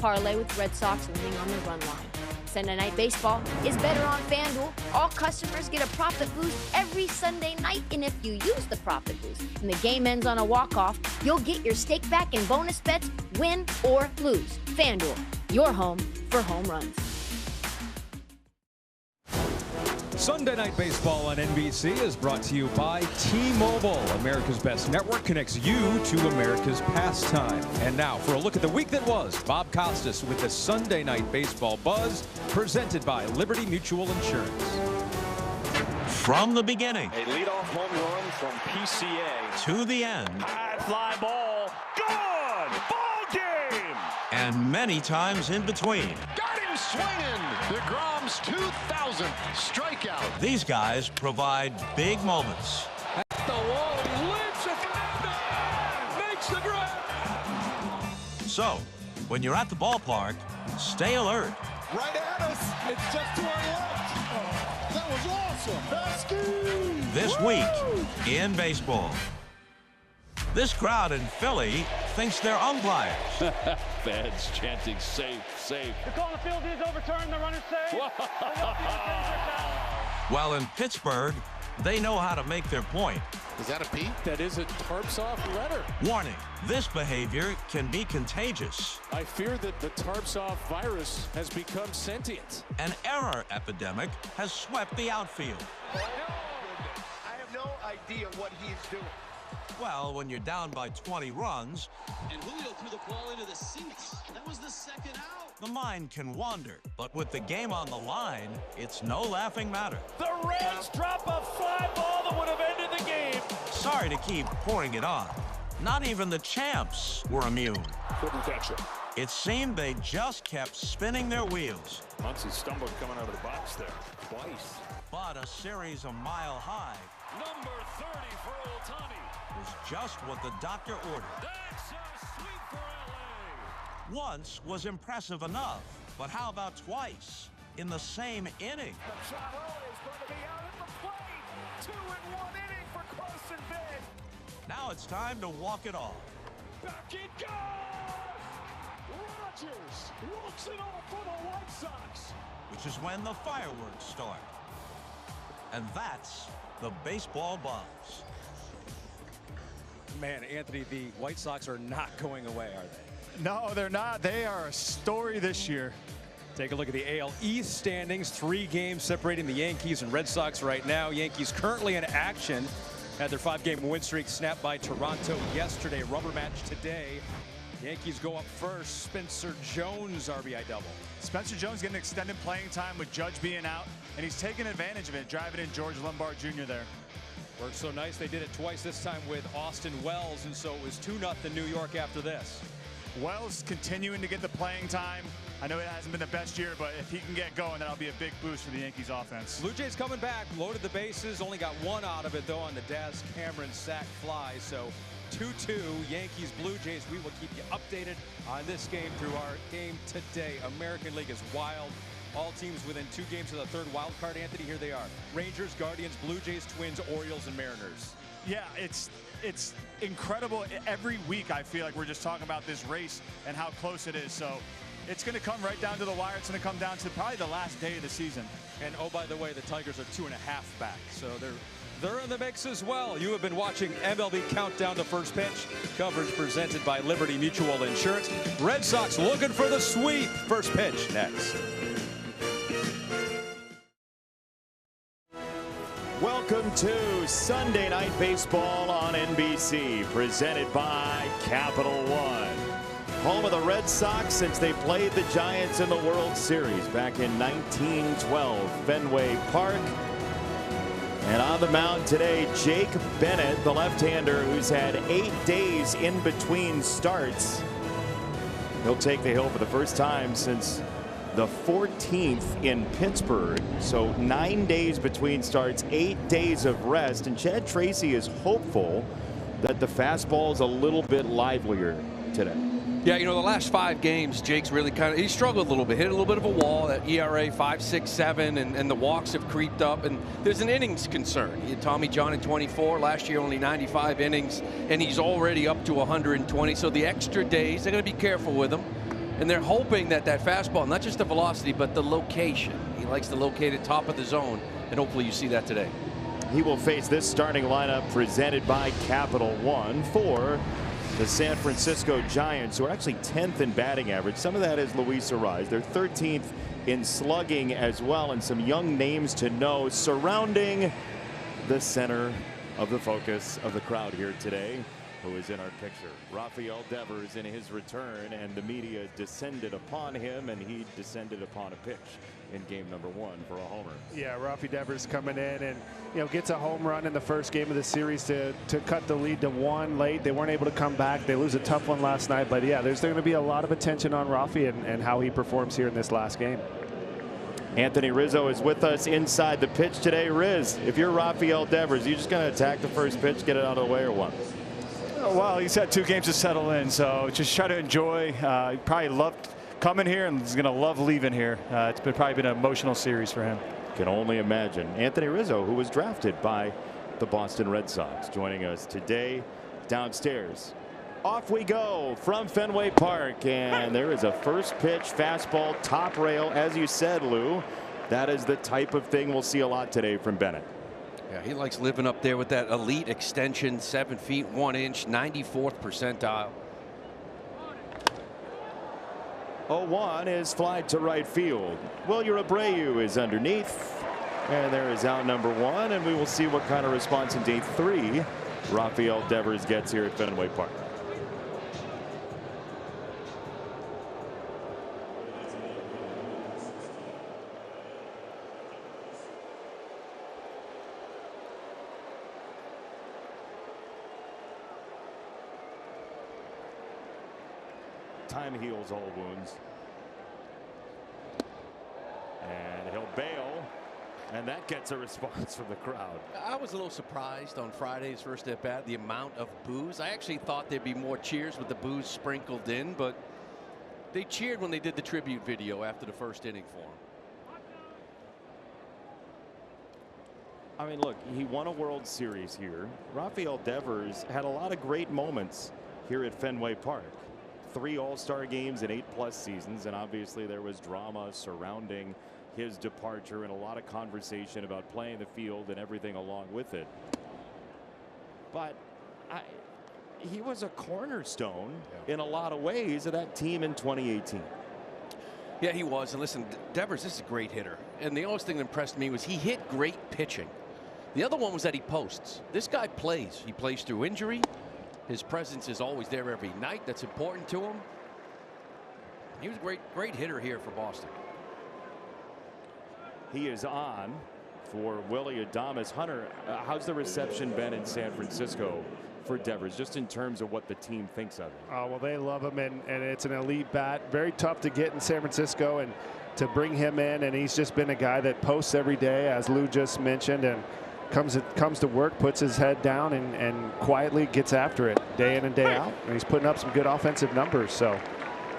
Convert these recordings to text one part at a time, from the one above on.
parlay with Red Sox winning on the run line. Sunday Night Baseball is better on FanDuel. All customers get a profit boost every Sunday night, and if you use the profit boost and the game ends on a walk-off, you'll get your stake back in bonus bets, win or lose. FanDuel, your home for home runs. Sunday Night Baseball on NBC is brought to you by T-Mobile. America's best network connects you to America's pastime. And now for a look at the week that was, Bob Costas with the Sunday Night Baseball Buzz, presented by Liberty Mutual Insurance. From the beginning, a leadoff home run from PCA to the end, high fly ball, gone, ball game, and many times in between. Got him swinging. DeGrom's 2000th strikeout. These guys provide big moments. At the wall, he lifts it and makes the grab. So, when you're at the ballpark, stay alert. Right at us. It's just to our left. Oh, that was awesome. Vasquez. This week in baseball. This crowd in Philly thinks they're umpires. Fans chanting safe, safe. The call on the field is overturned. The runner's safe. While in Pittsburgh, they know how to make their point. Is that a P? That is a Tarps-off letter. Warning, this behavior can be contagious. I fear that the Tarps-off virus has become sentient. An error epidemic has swept the outfield. I have no idea what he's doing. Well, when you're down by 20 runs, and Julio threw the ball into the seats. That was the second out. the mind can wander. But with the game on the line, it's no laughing matter. The Reds drop a fly ball that would have ended the game. Sorry to keep pouring it on. Not even the champs were immune. Couldn't catch it. It seemed they just kept spinning their wheels. Muncy stumbled coming out of the box there twice. But a series a mile high Number 30 for Ohtani. was just what the doctor ordered. That's a sweep for LA. Once was impressive enough, but how about twice in the same inning? Machado is going to be out at the plate. 2-in-1 inning for Carson Big. Now it's time to walk it off. Back it goes. Rogers walks it off for the White Sox. Which is when the fireworks start. And that's the baseball buzz. Man, Anthony, the White Sox are not going away, are they? No, they're not. They are a story this year. Take a look at the AL East standings. 3 games separating the Yankees and Red Sox right now. Yankees currently in action. Had their 5-game win streak snapped by Toronto yesterday. Rubber match today. Yankees go up first. Spencer Jones RBI double. Spencer Jones getting extended playing time with Judge being out, and he's taking advantage of it, driving in George Lombard Jr. there. Worked so nice they did it twice, this time with Austin Wells, and so it was 2-0 New York after this. Wells continuing to get the playing time. I know it hasn't been the best year, but if he can get going, that'll be a big boost for the Yankees offense. Blue Jays coming back, loaded the bases, only got 1 out of it though on the Daz Cameron sac fly. So 2-2 Yankees Blue Jays. We will keep you updated on this game through our game today. American League is wild. All teams within 2 games of the third wild card. Anthony, here they are: Rangers, Guardians, Blue Jays, Twins, Orioles, and Mariners. Yeah, it's incredible. Every week I feel like we're just talking about this race and how close it is. So it's going to come right down to the wire. It's going to come down to probably the last day of the season. And oh, by the way, the Tigers are 2.5 back, so they're in the mix as well. You have been watching MLB Countdown to First Pitch. Coverage presented by Liberty Mutual Insurance. Red Sox looking for the sweep. First pitch next. Welcome to Sunday Night Baseball on NBC, presented by Capital One. Home of the Red Sox since they played the Giants in the World Series back in 1912, Fenway Park. And on the mound today, Jake Bennett, the left-hander who's had 8 days in between starts. He'll take the hill for the first time since the 14th in Pittsburgh. So 9 days between starts, 8 days of rest. And Chad Tracy is hopeful that the fastball is a little bit livelier today. Yeah, you know, the last 5 games, Jake's really he struggled a little bit, hit a little bit of a wall. That ERA 5.67, and the walks have creeped up, and there's an innings concern. He had Tommy John in 24, last year only 95 innings, and he's already up to 120. So the extra days, they're going to be careful with him. And they're hoping that that fastball, not just the velocity, but the location. He likes to locate it top of the zone, and hopefully you see that today. He will face this starting lineup presented by Capital One for the San Francisco Giants, who are actually 10th in batting average. Some of that is Luis Arraez. They're 13th in slugging as well, and some young names to know surrounding the center of the focus of the crowd here today, who is in our picture. Rafael Devers in his return, and the media descended upon him, and he descended upon a pitch in game number 1 for a homer. Yeah, Rafi Devers coming in and, you know, gets a home run in the first game of the series to cut the lead to 1 late. They weren't able to come back. They lose a tough one last night, but yeah, there's going to be a lot of attention on Rafi and how he performs here in this last game. Anthony Rizzo is with us inside the pitch today. Riz, if you're Rafael Devers, you just going to attack the first pitch, get it out of the way, or what? Well, he's had 2 games to settle in, so just try to enjoy. He probably loved coming here and he's going to love leaving here. It's probably been an emotional series for him. Can only imagine. Anthony Rizzo, who was drafted by the Boston Red Sox, joining us today downstairs. Off we go from Fenway Park, and there is a first pitch fastball top rail. As you said, Lou, that is the type of thing we'll see a lot today from Bennett. Yeah, he likes living up there with that elite extension, 7 feet 1 inch, 94th percentile. 0-1 is fly to right field. Wilyer Abreu is underneath, and there is out number 1, and we will see what kind of response in day 3 Rafael Devers gets here at Fenway Park. Time heals all wounds. And he'll bail, and that gets a response from the crowd. I was a little surprised on Friday's first at bat, the amount of boos. I actually thought there'd be more cheers with the boos sprinkled in, but they cheered when they did the tribute video after the first inning for him. I mean, look, he won a World Series here. Rafael Devers had a lot of great moments here at Fenway Park. 3 All-Star games in 8+ seasons, and obviously there was drama surrounding his departure and a lot of conversation about playing the field and everything along with it. But he was a cornerstone in a lot of ways of that team in 2018. Yeah, he was. And listen, Devers, this is a great hitter. And the only thing that impressed me was he hit great pitching. The other one was that he posts. This guy plays. He plays through injury. His presence is always there every night. That's important to him. He was a great hitter here for Boston. He is on for Willy Adames. Hunter, how's the reception been in San Francisco for Devers, just in terms of what the team thinks of him? Well, they love him, and it's an elite bat. Very tough to get in San Francisco, and to bring him in, and he's just been a guy that posts every day, as Lou just mentioned, and comes to work, puts his head down, and quietly gets after it day in and day out. And he's putting up some good offensive numbers. So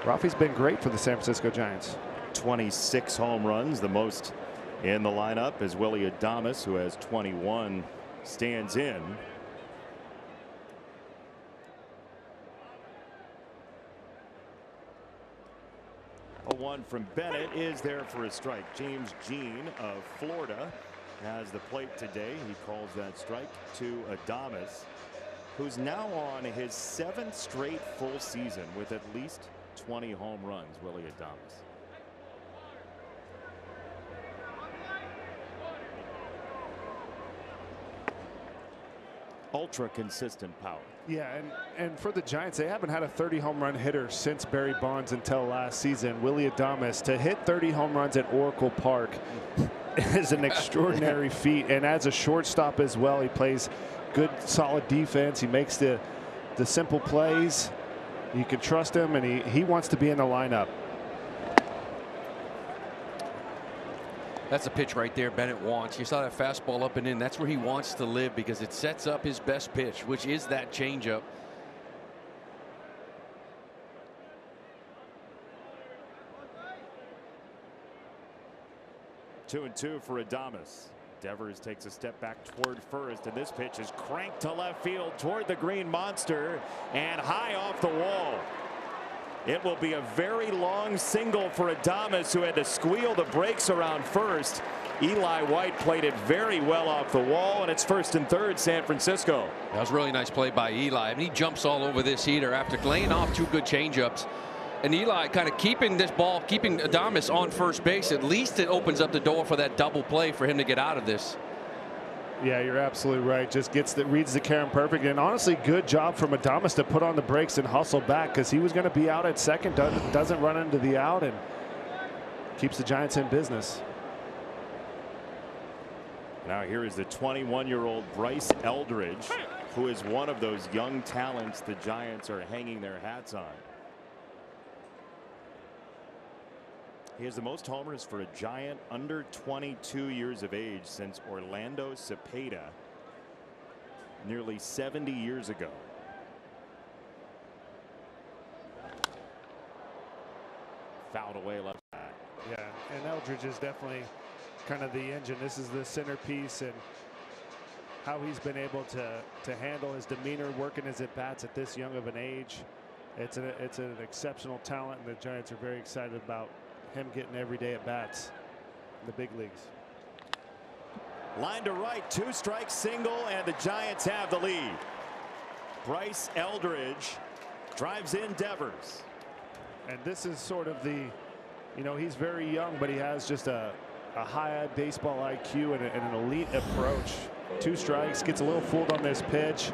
Rafi's been great for the San Francisco Giants. 26 home runs, the most in the lineup, as Willy Adames, who has 21, stands in. A 1 from Bennett is there for a strike. James Jean of Florida has the plate today. He calls that strike to Adames, who's now on his 7th straight full season with at least 20 home runs. Willy Adames. Ultra consistent power. Yeah, and for the Giants, they haven't had a 30 home run hitter since Barry Bonds until last season. Willy Adames, to hit 30 home runs at Oracle Park is an extraordinary feat, and as a shortstop as well, he plays good solid defense. He makes the simple plays. You can trust him, and he wants to be in the lineup. That's a pitch right there Bennett wants. You saw that fastball up and in. That's where he wants to live, because it sets up his best pitch, which is that changeup. Two and two for Adames. Devers takes a step back toward first, and this pitch is cranked to left field toward the green monster and high off the wall. It will be a very long single for Adames, who had to squeal the brakes around first. Eli White played it very well off the wall, and it's 1st and 3rd, San Francisco. That was a really nice play by Eli. I mean, he jumps all over this heater after laying off 2 good changeups. And Eli kind of keeping this ball, keeping Adames on first base. At least it opens up the door for that double play for him to get out of this. Yeah, you're absolutely right. Just reads the Karen perfect, and honestly, good job from Adames to put on the brakes and hustle back, because he was going to be out at second. Doesn't run into the out and keeps the Giants in business. Now here is the 21-year-old Bryce Eldridge, who is one of those young talents the Giants are hanging their hats on. He has the most homers for a Giant under 22 years of age since Orlando Cepeda nearly 70 years ago. Fouled away left side. Yeah, and Eldridge is definitely kind of the engine. This is the centerpiece, and how he's been able to handle his demeanor, working his at-bats at this young of an age. It's an exceptional talent, and the Giants are very excited about him getting everyday at-bats in the big leagues. Line to right, 2 strikes, single, and the Giants have the lead. Bryce Eldridge drives in Devers. And this is sort of the, he's very young, but he has just a high baseball IQ and an elite approach. 2 strikes, gets a little fooled on this pitch,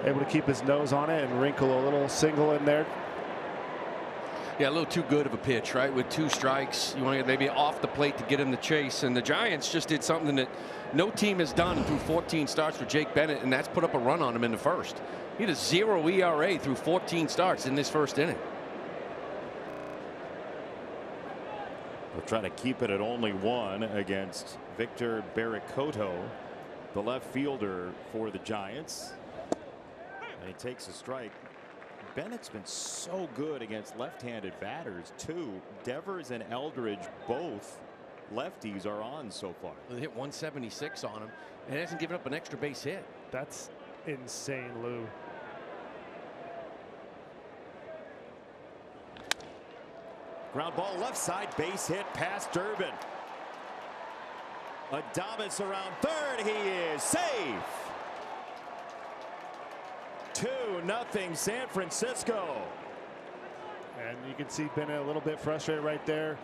able to keep his nose on it and wrinkle a little single in there. Yeah, a little too good of a pitch, right? With 2 strikes, you want to get maybe off the plate to get him the chase. And the Giants just did something that no team has done through 14 starts for Jake Bennett, and that's put up a run on him in the first. He had a 0 ERA through 14 starts in this first inning. We'll try to keep it at only 1 against Victor Barricoto, the left fielder for the Giants. And he takes a strike. Bennett's been so good against left-handed batters too. Devers and Eldridge, both lefties, are on so far. They hit 176 on him and hasn't given up an extra base hit. That's insane, Lou. Ground ball left side, base hit past Durbin. Adames around third. He is safe. 2-0 San Francisco. And you can see Bennett a little bit frustrated right there.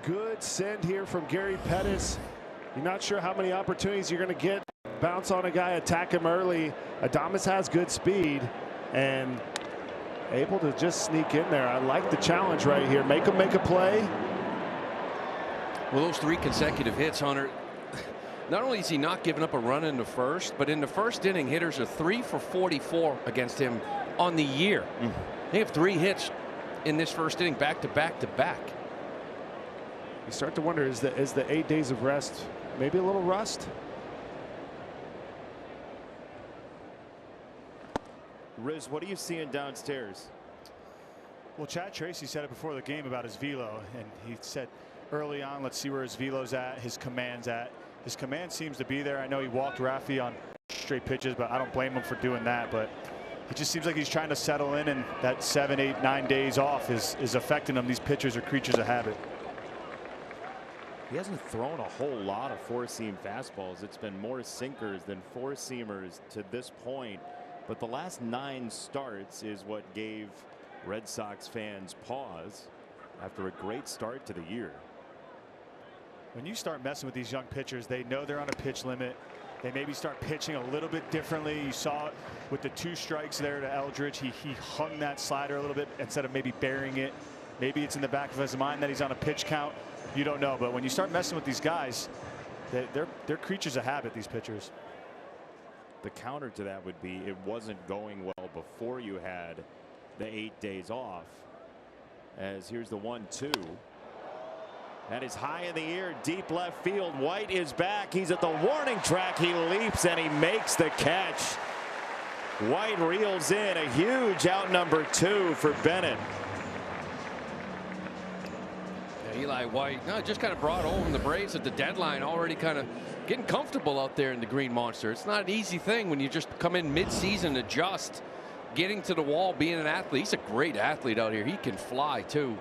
Good send here from Gary Pettis. You're not sure how many opportunities you're going to get. Bounce on a guy, attack him early. Adames has good speed and able to just sneak in there. I like the challenge right here. Make him make a play. Well, those 3 consecutive hits, Hunter. Not only is he not giving up a run in the first, but in the first inning, hitters are 3 for 44 against him on the year. They have 3 hits in this first inning, back to back to back. You start to wonder, is the 8 days of rest maybe a little rust? Riz, what are you seeing downstairs? Well, Chad Tracy said it before the game about his velo, and he said early on, let's see where his velo's at, his command's at. His command seems to be there. I know he walked Rafi on straight pitches, but I don't blame him for doing that. But it just seems like he's trying to settle in, and that 7, 8, 9 days off is affecting him. These pitchers are creatures of habit. He hasn't thrown a whole lot of 4-seam fastballs. It's been more sinkers than 4-seamers to this point. But the last 9 starts is what gave Red Sox fans pause after a great start to the year. When you start messing with these young pitchers, they know they're on a pitch limit. They maybe start pitching a little bit differently. You saw it with the 2 strikes there to Eldridge. He hung that slider a little bit instead of maybe burying it. Maybe it's in the back of his mind that he's on a pitch count. You don't know. But when you start messing with these guys, they're creatures of habit, these pitchers. The counter to that would be it wasn't going well before you had the 8 days off. As here's the 1-2. That is high in the air, deep left field. White is back. He's at the warning track. He leaps and he makes the catch. White reels in a huge out number 2 for Bennett. Yeah, Eli White just kind of brought home the Braves at the deadline, already kind of getting comfortable out there in the Green Monster. It's not an easy thing when you just come in mid-season, adjust, getting to the wall, being an athlete. He's a great athlete out here. He can fly too.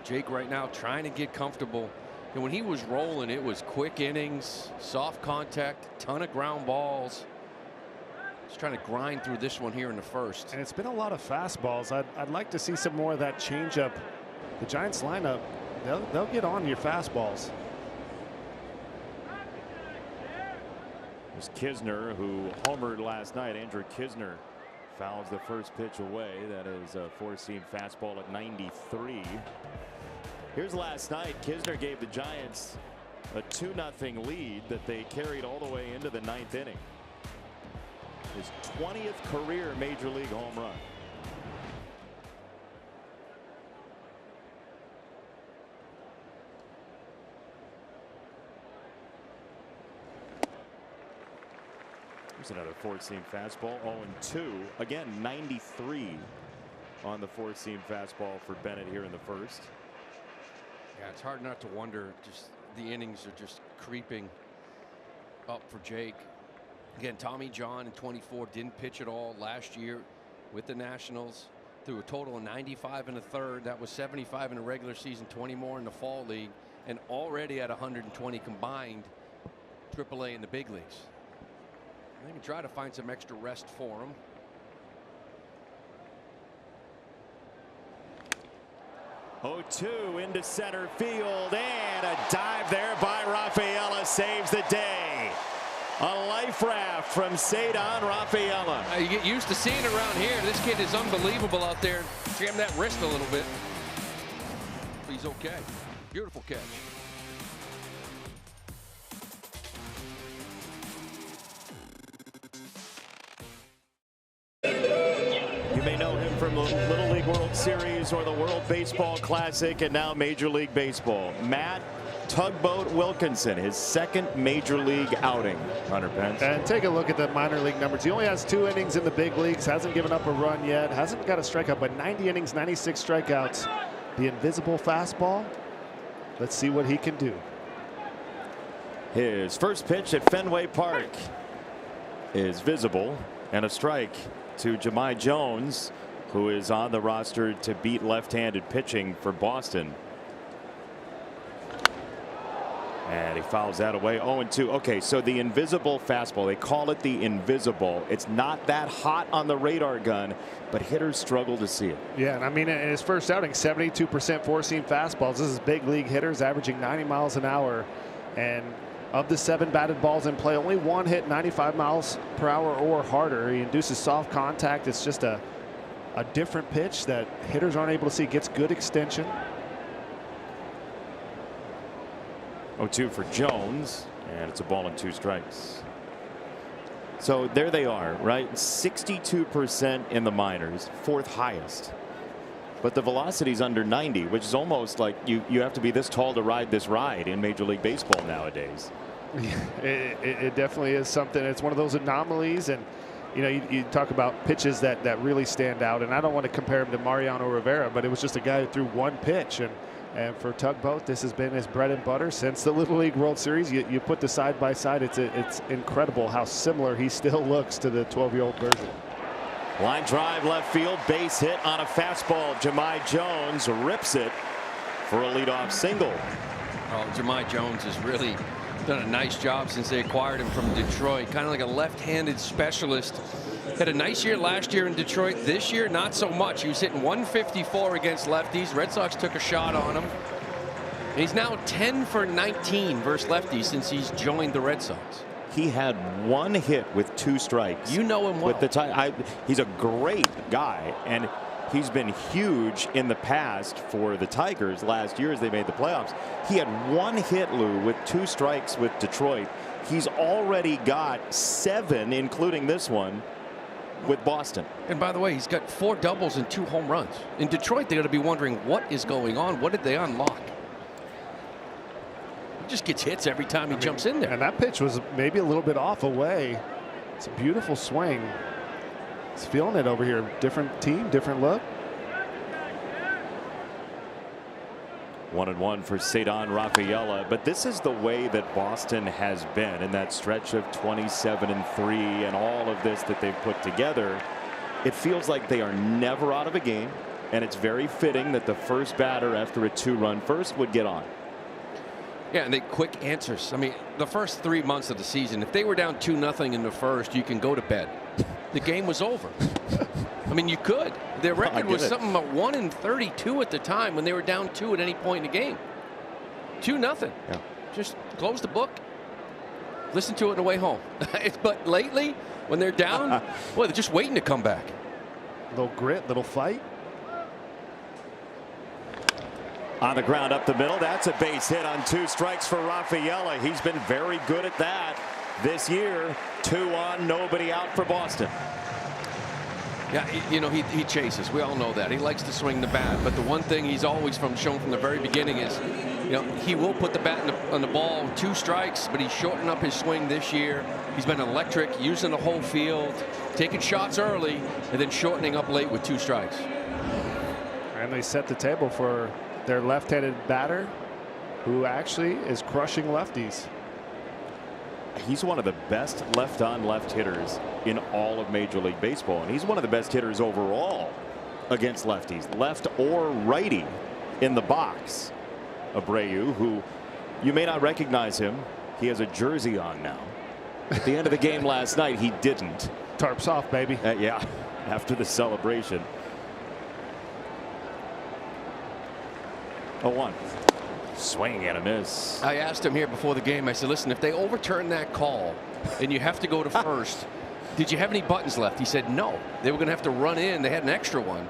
Jake right now trying to get comfortable. And when he was rolling, it was quick innings, soft contact, ton of ground balls. Just trying to grind through this one here in the first. And it's been a lot of fastballs. I'd like to see some more of that changeup. The Giants lineup, they'll get on your fastballs. It was Kisner who homered last night. Andrew Kisner fouls the first pitch away. That is a four-seam fastball at 93. Here's last night. Kisner gave the Giants a 2-0 lead that they carried all the way into the 9th inning. His 20th career major league home run. Here's another four-seam fastball. 0-2. Again, 93 on the four-seam fastball for Bennett here in the first. Yeah, it's hard not to wonder. Just the innings are just creeping up for Jake. Again, Tommy John in 24 didn't pitch at all last year with the Nationals. Threw a total of 95 in the third. That was 75 in the regular season, 20 more in the fall league, and already at 120 combined AAA in the big leagues. They can try to find some extra rest for him. Oh, 2 into center field, and a dive there by Rafaela saves the day. A life raft from Ceddanne Rafaela. You get used to seeing it around here. This kid is unbelievable out there. Jam that wrist a little bit. But he's okay. Beautiful catch. You may know him from the Little League World Series or the World Baseball Classic, and now Major League Baseball. Matt Tugboat Wilkinson, his second major league outing. Hunter Pence. And take a look at the minor league numbers. He only has 2 innings in the big leagues, hasn't given up a run yet, hasn't got a strikeout, but 90 innings, 96 strikeouts. The invisible fastball. Let's see what he can do. His first pitch at Fenway Park is visible, and a strike to Jahmai Jones, who is on the roster to beat left-handed pitching for Boston. And he fouls that away. 0-2. Okay, so the invisible fastball, they call it the invisible. It's not that hot on the radar gun, but hitters struggle to see it. Yeah, and I mean, in his first outing, 72% four-seam fastballs. This is big league hitters averaging 90 miles an hour. And of the 7 batted balls in play, only 1 hit 95 miles per hour or harder. He induces soft contact. It's just a different pitch that hitters aren't able to see. Gets good extension. 0-2 for Jones, and it's a ball and 2 strikes. So there they are, right? 62% in the minors, 4th highest. But the velocity's under 90, which is almost like you have to be this tall to ride this ride in Major League Baseball nowadays. It definitely is something. It's one of those anomalies, and you know, you talk about pitches that really stand out, and I don't want to compare him to Mariano Rivera, but it was just a guy who threw 1 pitch, and for Tugboat, this has been his bread and butter since the Little League World Series. You put the side by side, it's incredible how similar he still looks to the 12-year-old version. Line drive left field, base hit on a fastball. Jahmai Jones rips it for a leadoff single. Oh, Jahmai Jones has really done a nice job since they acquired him from Detroit. Kind of like a left-handed specialist. Had a nice year last year in Detroit. This year, not so much. He was hitting 154 against lefties. Red Sox took a shot on him. And he's now 10 for 19 versus lefties since he's joined the Red Sox. He had 1 hit with 2 strikes. You know him well. With the he's a great guy, and he's been huge in the past for the Tigers last year as they made the playoffs. He had 1 hit, Lou, with 2 strikes with Detroit. He's already got 7, including this one, with Boston. And by the way, he's got 4 doubles and 2 home runs. In Detroit, they're going to be wondering what is going on. What did they unlock? He just gets hits every time he jumps in there. And that pitch was maybe a little bit off away. It's a beautiful swing. He's feeling it over here. Different team, different look. 1-1 for Ceddanne Rafaela. But this is the way that Boston has been in that stretch of 27-3 and all of this that they've put together. It feels like they are never out of a game, and it's very fitting that the first batter after a 2-run first would get on. Yeah, and they quick answers. I mean, the first 3 months of the season, if they were down 2-0 in the first, you can go to bed. The game was over. I mean, you could. Their record was something about 1-32 at the time when they were down 2 at any point in the game. 2-0. Yeah. Just close the book. Listen to it on the way home. But lately, when they're down, boy, they're just waiting to come back. Little grit, little fight. On the ground up the middle. That's a base hit on 2 strikes for Rafaela. He's been very good at that this year. 2 on, nobody out for Boston. Yeah, you know, he chases. We all know that. He likes to swing the bat. But the one thing he's always shown from the very beginning is, you know, he will put the bat on the ball. 2 strikes, but he's shortened up his swing this year. He's been electric, using the whole field, taking shots early, and then shortening up late with 2 strikes. And they set the table for their left-handed batter, who actually is crushing lefties. He's one of the best left-on-left hitters in all of Major League Baseball, and he's one of the best hitters overall against lefties, left or righty in the box. Abreu, who you may not recognize him, he has a jersey on now. At the end of the game last night, he didn't. Tarps off, baby. Yeah, after the celebration. 0-1. Swing and a miss. I asked him here before the game. I said, listen, if they overturn that call and you have to go to first, did you have any buttons left? He said no. They were going to have to run in. They had an extra one.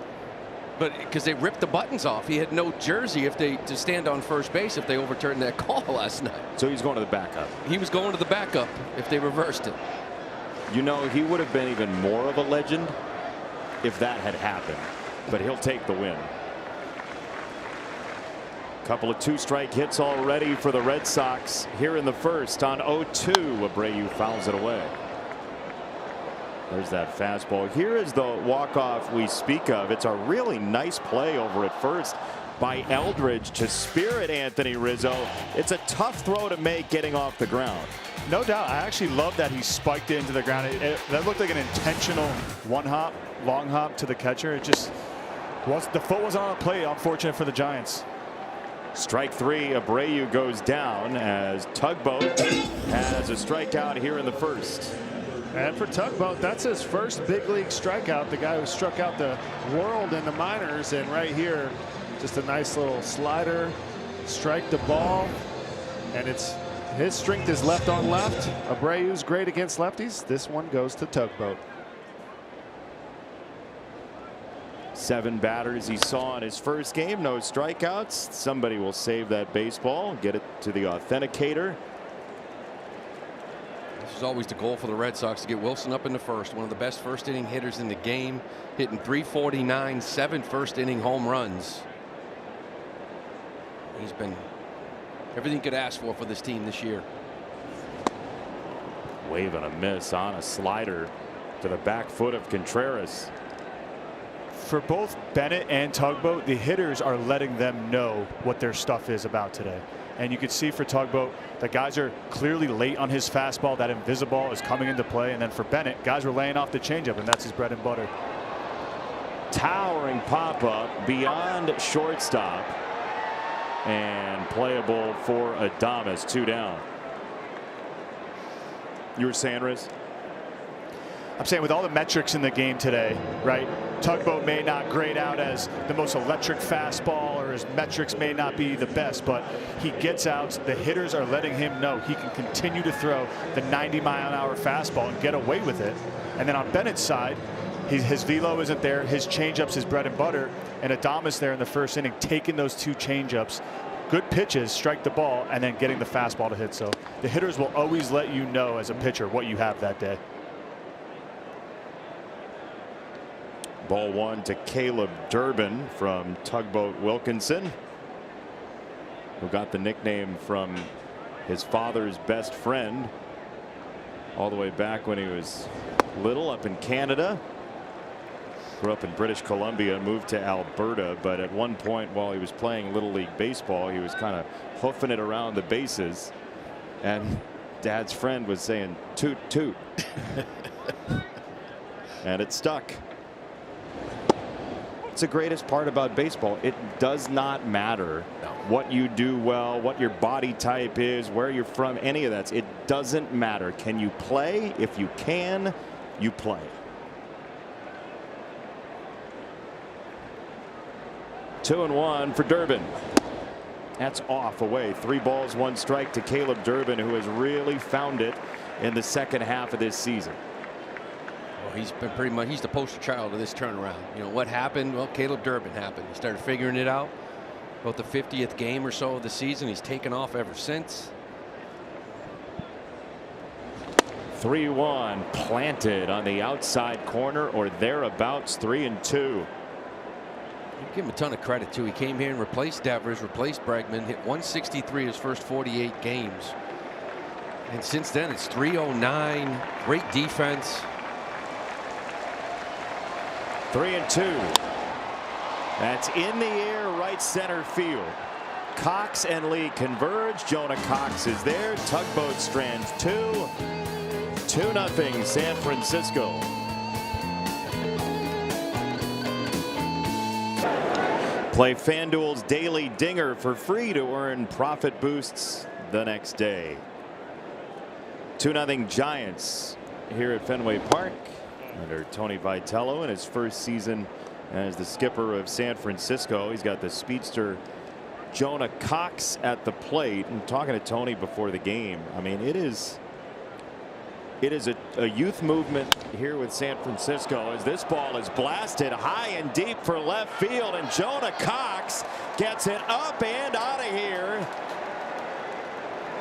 But because they ripped the buttons off, he had no jersey to stand on first base if they overturned that call last night. So he's going to the backup. He was going to the backup if they reversed it. You know, he would have been even more of a legend if that had happened. But he'll take the win. Couple of 2-strike hits already for the Red Sox here in the first. On 0-2, Abreu fouls it away. There's that fastball. Here is the walk-off we speak of. It's a really nice play over at first by Eldridge to spirit Anthony Rizzo. It's a tough throw to make getting off the ground. No doubt. I actually love that he spiked it into the ground. That looked like an intentional one-hop, long hop to the catcher. It just was, the foot wasn't on a play. Unfortunate for the Giants. Strike 3. Abreu goes down as Tugboat has a strikeout here in the first. And for Tugboat, that's his first big league strikeout. The guy who struck out the world in the minors, and right here, just a nice little slider, strike the ball, and it's his strength is left on left. Abreu's great against lefties. This one goes to Tugboat. 7 batters he saw in his first game, no strikeouts. Somebody will save that baseball, get it to the authenticator. This is always the goal for the Red Sox, to get Wilson up in the first. One of the best first inning hitters in the game, hitting .349, 7 first inning home runs. He's been everything you could ask for this team this year. Wave and a miss on a slider to the back foot of Contreras. For both Bennett and Tugboat, the hitters are letting them know what their stuff is about today. And you can see for Tugboat, the guys are clearly late on his fastball. That invisiball is coming into play. And then for Bennett, guys were laying off the changeup, and that's his bread and butter. Towering pop-up beyond shortstop. And playable for Adames. 2 down. You were saying, Riz? I'm saying with all the metrics in the game today, right? Tugboat may not grade out as the most electric fastball, or his metrics may not be the best, but he gets outs. The hitters are letting him know he can continue to throw the 90-mile-an-hour fastball and get away with it. And then on Bennett's side, his velo isn't there. His changeup's his bread and butter. And Adames there in the first inning, taking those 2 changeups. Good pitches, strike the ball, and then getting the fastball to hit. So the hitters will always let you know as a pitcher what you have that day. Ball 1 to Caleb Durbin from Tugboat Wilkinson, who got the nickname from his father's best friend all the way back when he was little up in Canada. Grew up in British Columbia, moved to Alberta, but at one point while he was playing Little League Baseball, he was kind of hoofing it around the bases, and Dad's friend was saying toot toot. And it stuck. It's the greatest part about baseball. It does not matter what you do well, what your body type is, where you're from, any of that. It doesn't matter. Can you play? If you can, you play. 2-1 for Durbin. That's off away. 3 balls, 1 strike to Caleb Durbin, who has really found it in the second half of this season. Well, he's been pretty much, he's the poster child of this turnaround. You know what happened? Well, Caleb Durbin happened. He started figuring it out about the 50th game or so of the season. He's taken off ever since. 3-1 planted on the outside corner or thereabouts. 3-2. Give him a ton of credit too. He came here and replaced Devers, replaced Bregman, hit 163 his first 48 games, and since then it's 309. Great defense. 3-2. That's in the air, right center field. Cox and Lee converge. Jonah Cox is there. Tugboat strands 2. 2-0 San Francisco. Play FanDuel's Daily Dinger for free to earn profit boosts the next day. 2-0 Giants here at Fenway Park under Tony Vitello in his first season as the skipper of San Francisco. He's got the speedster Jonah Cox at the plate. And talking to Tony before the game, I mean, it is a youth movement here with San Francisco as this ball is blasted high and deep for left field, and Jonah Cox gets it up and out of here,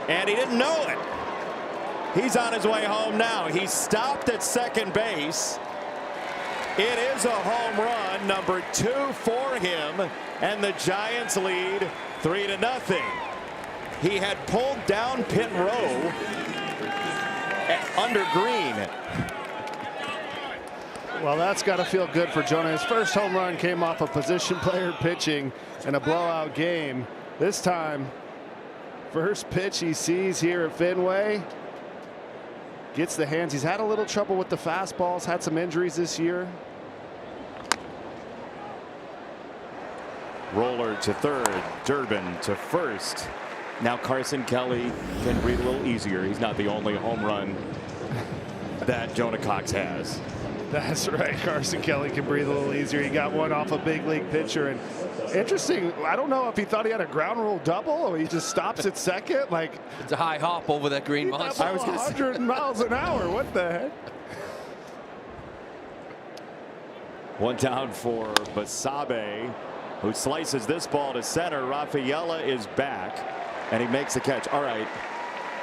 and he didn't know it. He's on his way home now. He stopped at second base. It is a home run, number 2 for him, and the Giants lead 3-0. He had pulled down pit row under Green. Well, that's got to feel good for Jonah. His first home run came off a position player pitching in a blowout game. This time, first pitch he sees here at Fenway. Gets the hands. He's had a little trouble with the fastballs, had some injuries this year. Roller to third, Durbin to first. Now Carson Kelly can breathe a little easier. He's not the only home run that Jonah Cox has. That's right. Carson Kelly can breathe a little easier. He got one off a big league pitcher. And interesting, I don't know if he thought he had a ground rule double or he just stops at second. Like, it's a high hop over that green monster. I was 100 miles an hour. What the heck? One down for Basabe, who slices this ball to center. Rafaela is back, and he makes the catch. All right,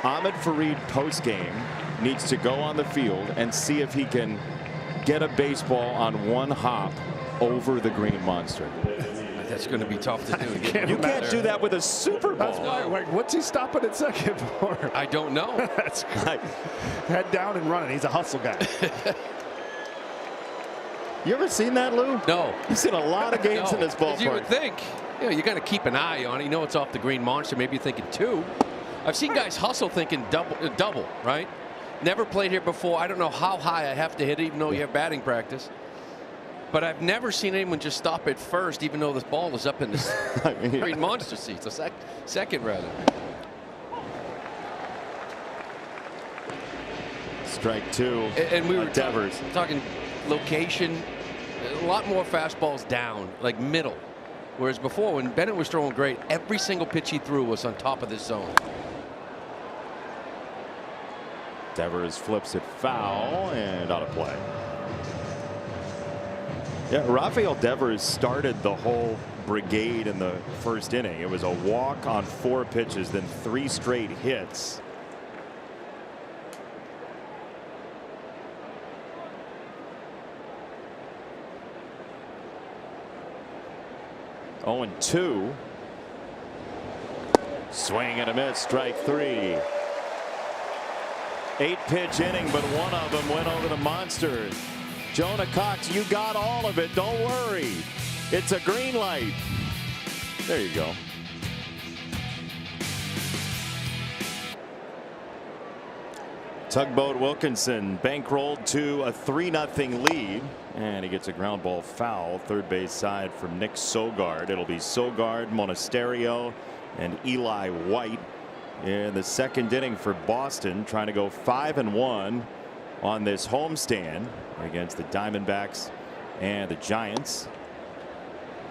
Ahmed Fareed postgame needs to go on the field and see if he can get a baseball on one hop over the green monster. That's going to be tough to do. You can't do that with a Super Bowl. That's why, like, what's he stopping at second for? I don't know. That's great. Head down and running. He's a hustle guy. You ever seen that, Lou? No. You've seen a lot of games in this ballpark. You would think. You know, you got to keep an eye on it. You know it's off the green monster. Maybe you're thinking 2. I've seen guys hustle thinking double, right? Never played here before. I don't know how high I have to hit it, even though you have batting practice. But I've never seen anyone just stop at first, even though this ball is up in the green monster seats. A second, rather. Strike 2. And we were Devers talking location. A lot more fastballs down, like middle. Whereas before, when Bennett was throwing great, every single pitch he threw was on top of this zone. Devers flips it foul and out of play. Yeah, Rafael Devers started the whole brigade in the first inning. It was a walk on 4 pitches, then 3 straight hits. Oh, and 2. Swing and a miss, strike 3. 8-pitch inning, but one of them went over the monster. Jonah Cox, you got all of it. Don't worry. It's a green light. There you go. Tugboat Wilkinson bankrolled to a 3-0 lead, and he gets a ground ball foul, third base side from Nick Sogard. It'll be Sogard, Monasterio, and Eli White in the second inning for Boston, trying to go 5-1 on this homestand against the Diamondbacks and the Giants.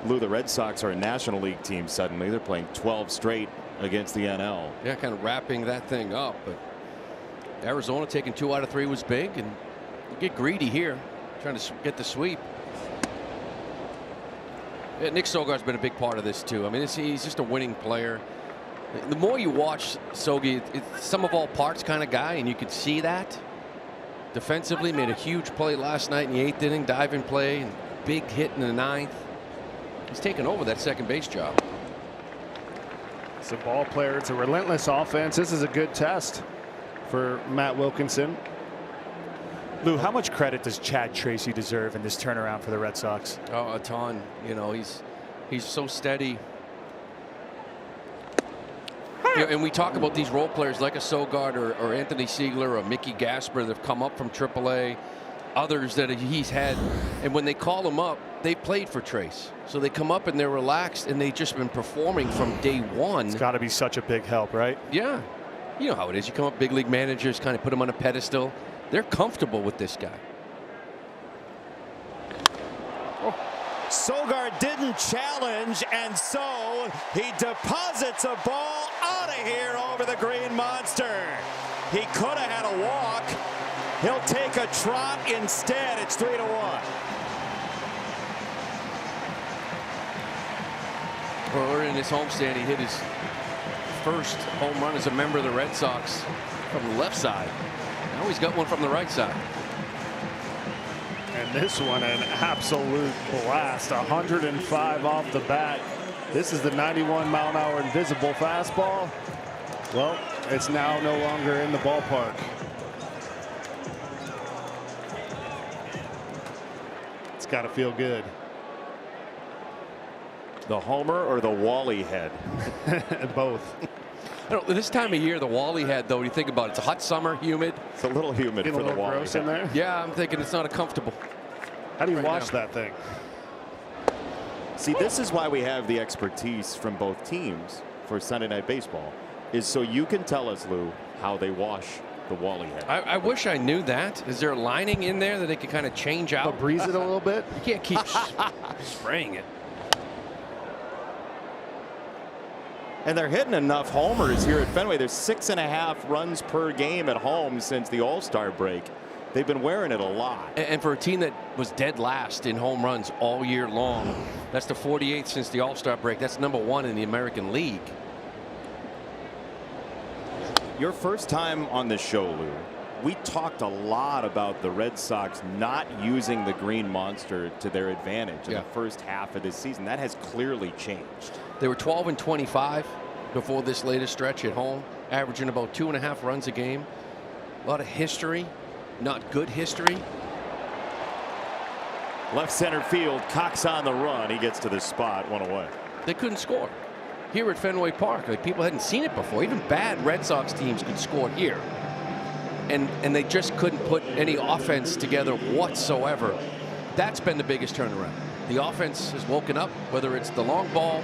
Lou, the Red Sox are a National League team suddenly. They're playing 12 straight against the NL. Yeah, kind of wrapping that thing up, but Arizona taking 2 out of 3 was big, and you get greedy here, trying to get the sweep. Yeah, Nick Sogard's been a big part of this too. I mean, he's just a winning player. The more you watch Sogi, it's sum of all parts kind of guy, and you could see that. Defensively, made a huge play last night in the 8th inning, diving play, and big hit in the 9th. He's taken over that second base job. It's a ball player. It's a relentless offense. This is a good test for Matt Wilkinson. Lou, how much credit does Chad Tracy deserve in this turnaround for the Red Sox? Oh, a ton. You know, he's so steady. You know, and we talk about these role players like a Sogard or Anthony Siegler or Mickey Gasper that have come up from AAA, others that he's had, and when they call them up, they played for Trace, so they come up and they're relaxed and they've just been performing from day one. It's got to be such a big help, right? Yeah. You know how it is. You come up, big league managers kind of put them on a pedestal. They're comfortable with this guy. Sogard didn't challenge, and so he deposits a ball out of here over the Green Monster. He could have had a walk. He'll take a trot instead. It's 3-1. Well, in his homestand, he hit his first home run as a member of the Red Sox from the left side. Now he's got one from the right side. And this one, an absolute blast. 105 off the bat. This is the 91-mile-an-hour invisible fastball. Well, it's now no longer in the ballpark. It's got to feel good. The homer or the Wally head? Both. I don't, this time of year, the Wally head, though, when you think about it, it's a hot summer, humid. It's a little humid for the Wally gross in there. Yeah, I'm thinking it's not a comfortable. How do you wash that thing? See, this is why we have the expertise from both teams for Sunday Night Baseball, is so you can tell us, Lou, how they wash the Wally head. I wish I knew that. Is there a lining in there that they could kind of change out? Breeze it a little bit? You can't keep spraying it. And they're hitting enough homers here at Fenway. There's 6.5 runs per game at home since the All-Star break. They've been wearing it a lot. And for a team that was dead last in home runs all year long, that's the 48th since the All-Star break. That's #1 in the American League. Your first time on the show, Lou, we talked a lot about the Red Sox not using the Green Monster to their advantage in the first half of this season. That has clearly changed. They were 12-25 before this latest stretch at home, averaging about 2.5 runs a game. A lot of history, not good history. Left center field, Cox on the run. He gets to the spot, 1 away. They couldn't score here at Fenway Park. Like, people hadn't seen it before. Even bad Red Sox teams could score here. And they just couldn't put any offense together whatsoever. That's been the biggest turnaround. The offense has woken up, whether it's the long ball,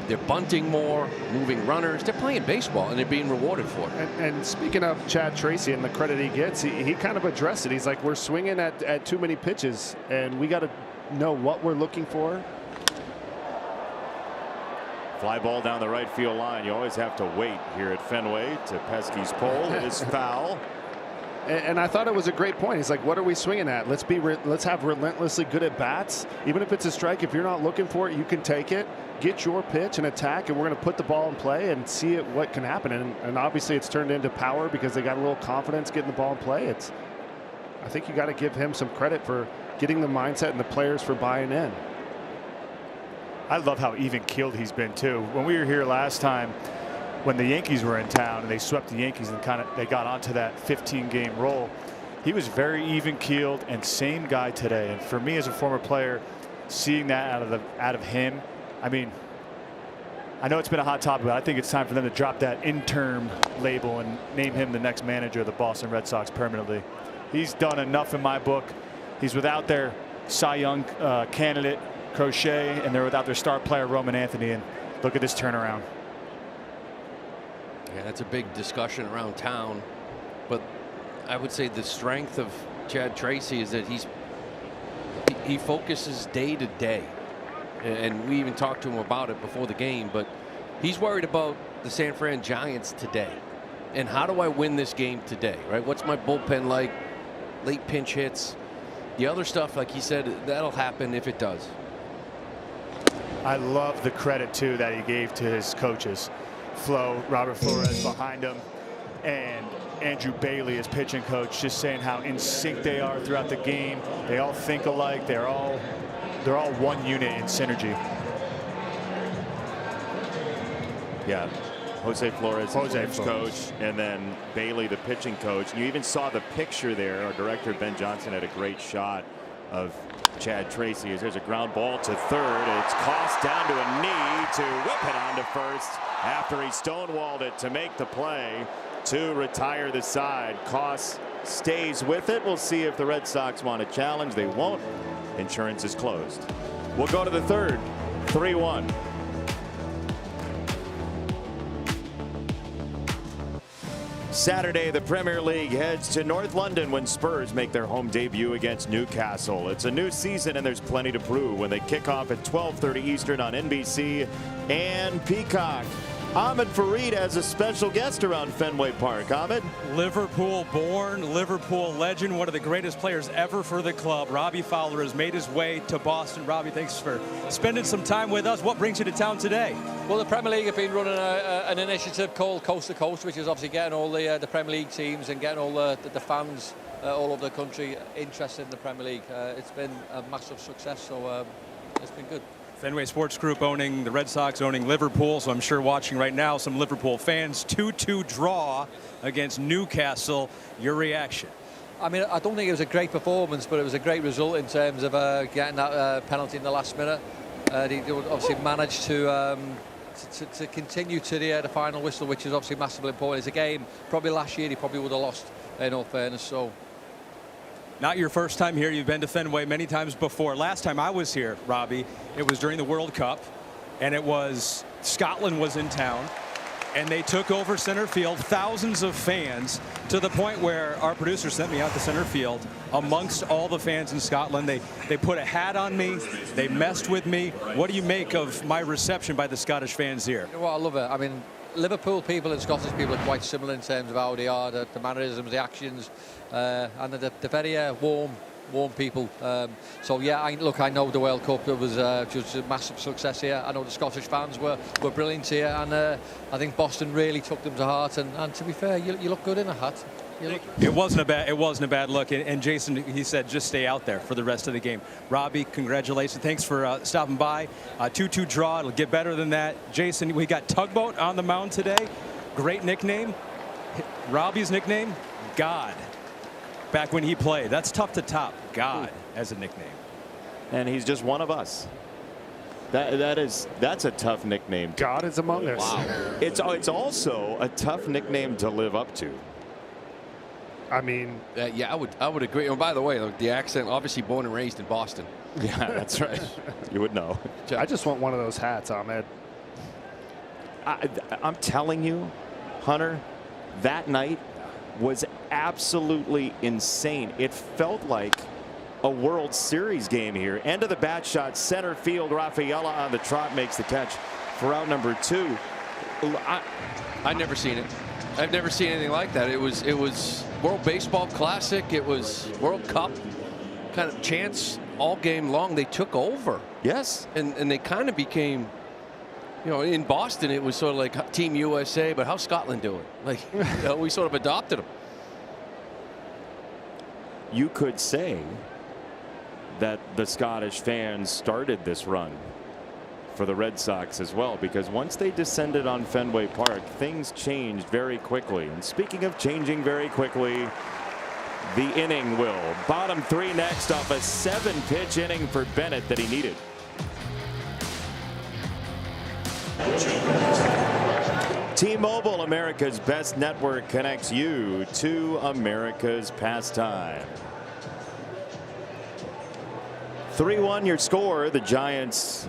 they're bunting more, moving runners. They're playing baseball, and they're being rewarded for it. And speaking of Chad Tracy and the credit he gets, he kind of addressed it. He's like, we're swinging at too many pitches, and we got to know what we're looking for. Fly ball down the right field line. You always have to wait here at Fenway to Pesky's pole. It is foul. And I thought it was a great point. He's like, what are we swinging at? Let's have relentlessly good at bats. Even if it's a strike, if you're not looking for it, you can take it, get your pitch and attack, and we're going to put the ball in play and see what can happen. And obviously it's turned into power because they got a little confidence getting the ball in play. I think you got to give him some credit for getting the mindset and the players for buying in. I love how even keeled he's been too. When we were here last time, when the Yankees were in town and they swept the Yankees and they got onto that 15-game roll, he was very even-keeled and same guy today. And for me as a former player, seeing that out of him, I mean, I know it's been a hot topic, but I think it's time for them to drop that interim label and name him the next manager of the Boston Red Sox permanently. He's done enough in my book. He's without their Cy Young candidate Crochet, and they're without their star player Roman Anthony. And look at this turnaround. Yeah, that's a big discussion around town, but I would say the strength of Chad Tracy is that he focuses day to day, and we even talked to him about it before the game, but he's worried about the San Fran Giants today, and how do I win this game today, right? What's my bullpen like? Late pinch hits, the other stuff, like he said, that'll happen if it does. I love the credit too that he gave to his coaches. Robert Flores behind him, and Andrew Bailey, his pitching coach, just saying how in sync they are throughout the game. They all think alike. They're all one unit in synergy. Yeah. Jose Flores, coach, and then Bailey, the pitching coach. And you even saw the picture there. Our director, Ben Johnson, had a great shot of Chad Tracy. There's a ground ball to third. It's Koss down to a knee to whip it on to first after he stonewalled it to make the play to retire the side. Koss stays with it. We'll see if the Red Sox want to challenge. They won't. Insurance is closed. We'll go to the third. 3-1. Saturday, the Premier League heads to North London when Spurs make their home debut against Newcastle. It's a new season and there's plenty to prove when they kick off at 12:30 Eastern on NBC and Peacock. Ahmed Fareed has a special guest around Fenway Park. Ahmed? Liverpool born, Liverpool legend, one of the greatest players ever for the club. Robbie Fowler has made his way to Boston. Robbie, thanks for spending some time with us. What brings you to town today? Well, the Premier League have been running an initiative called Coast to Coast, which is obviously getting all the Premier League teams and getting all the fans all over the country interested in the Premier League. It's been a massive success, so it's been good. Fenway Sports Group owning the Red Sox, owning Liverpool, so I'm sure watching right now some Liverpool fans. 2-2 draw against Newcastle. Your reaction? I mean, I don't think it was a great performance, but it was a great result in terms of getting that penalty in the last minute. They obviously managed to continue to the final whistle, which is obviously massively important. It's a game, probably last year he probably would have lost, in all fairness. So. Not your first time here. You've been to Fenway many times before. Last time I was here, Robbie, it was during the World Cup, and it was Scotland was in town, and they took over center field, thousands of fans, to the point where our producer sent me out to center field amongst all the fans in Scotland. They put a hat on me. They messed with me. What do you make of my reception by the Scottish fans here? You know what, I love it. I mean, Liverpool people and Scottish people are quite similar in terms of how they are, the mannerisms, the actions, and they're very warm people. So yeah, look, I know the World Cup, it was just a massive success here. I know the Scottish fans were brilliant here, and I think Boston really took them to heart. And to be fair, you look good in a hat. It wasn't a bad look, and Jason, he said just stay out there for the rest of the game. Robbie, congratulations, thanks for stopping by. 2-2 draw, it'll get better than that. Jason, we got Tugboat on the mound today. Great nickname. Robbie's nickname, God. Back when he played, that's tough to top. God as a nickname. And he's just one of us. That's a tough nickname. God is among us. Wow. It's also a tough nickname to live up to. I mean, yeah, I would agree. And by the way, look, the accent, obviously born and raised in Boston. Yeah, that's right. You would know. I just want one of those hats, Ahmed. I'm telling you, Hunter, that night was absolutely insane. It felt like a World Series game here. End of the bat shot, center field. Rafaela on the trot makes the catch for out number 2. I've never seen it. I've never seen anything like that. It was World Baseball Classic. It was World Cup kind of chants all game long. They took over. Yes. And they kind of became, you know, in Boston it was sort of like Team USA, but how's Scotland doing? Like, you know, we sort of adopted them. You could say that the Scottish fans started this run for the Red Sox as well, because once they descended on Fenway Park, things changed very quickly. And speaking of changing very quickly, the inning will. Bottom 3 next off a 7-pitch inning for Bennett that he needed. T-Mobile, America's best network, connects you to America's pastime. 3-1 your score. The Giants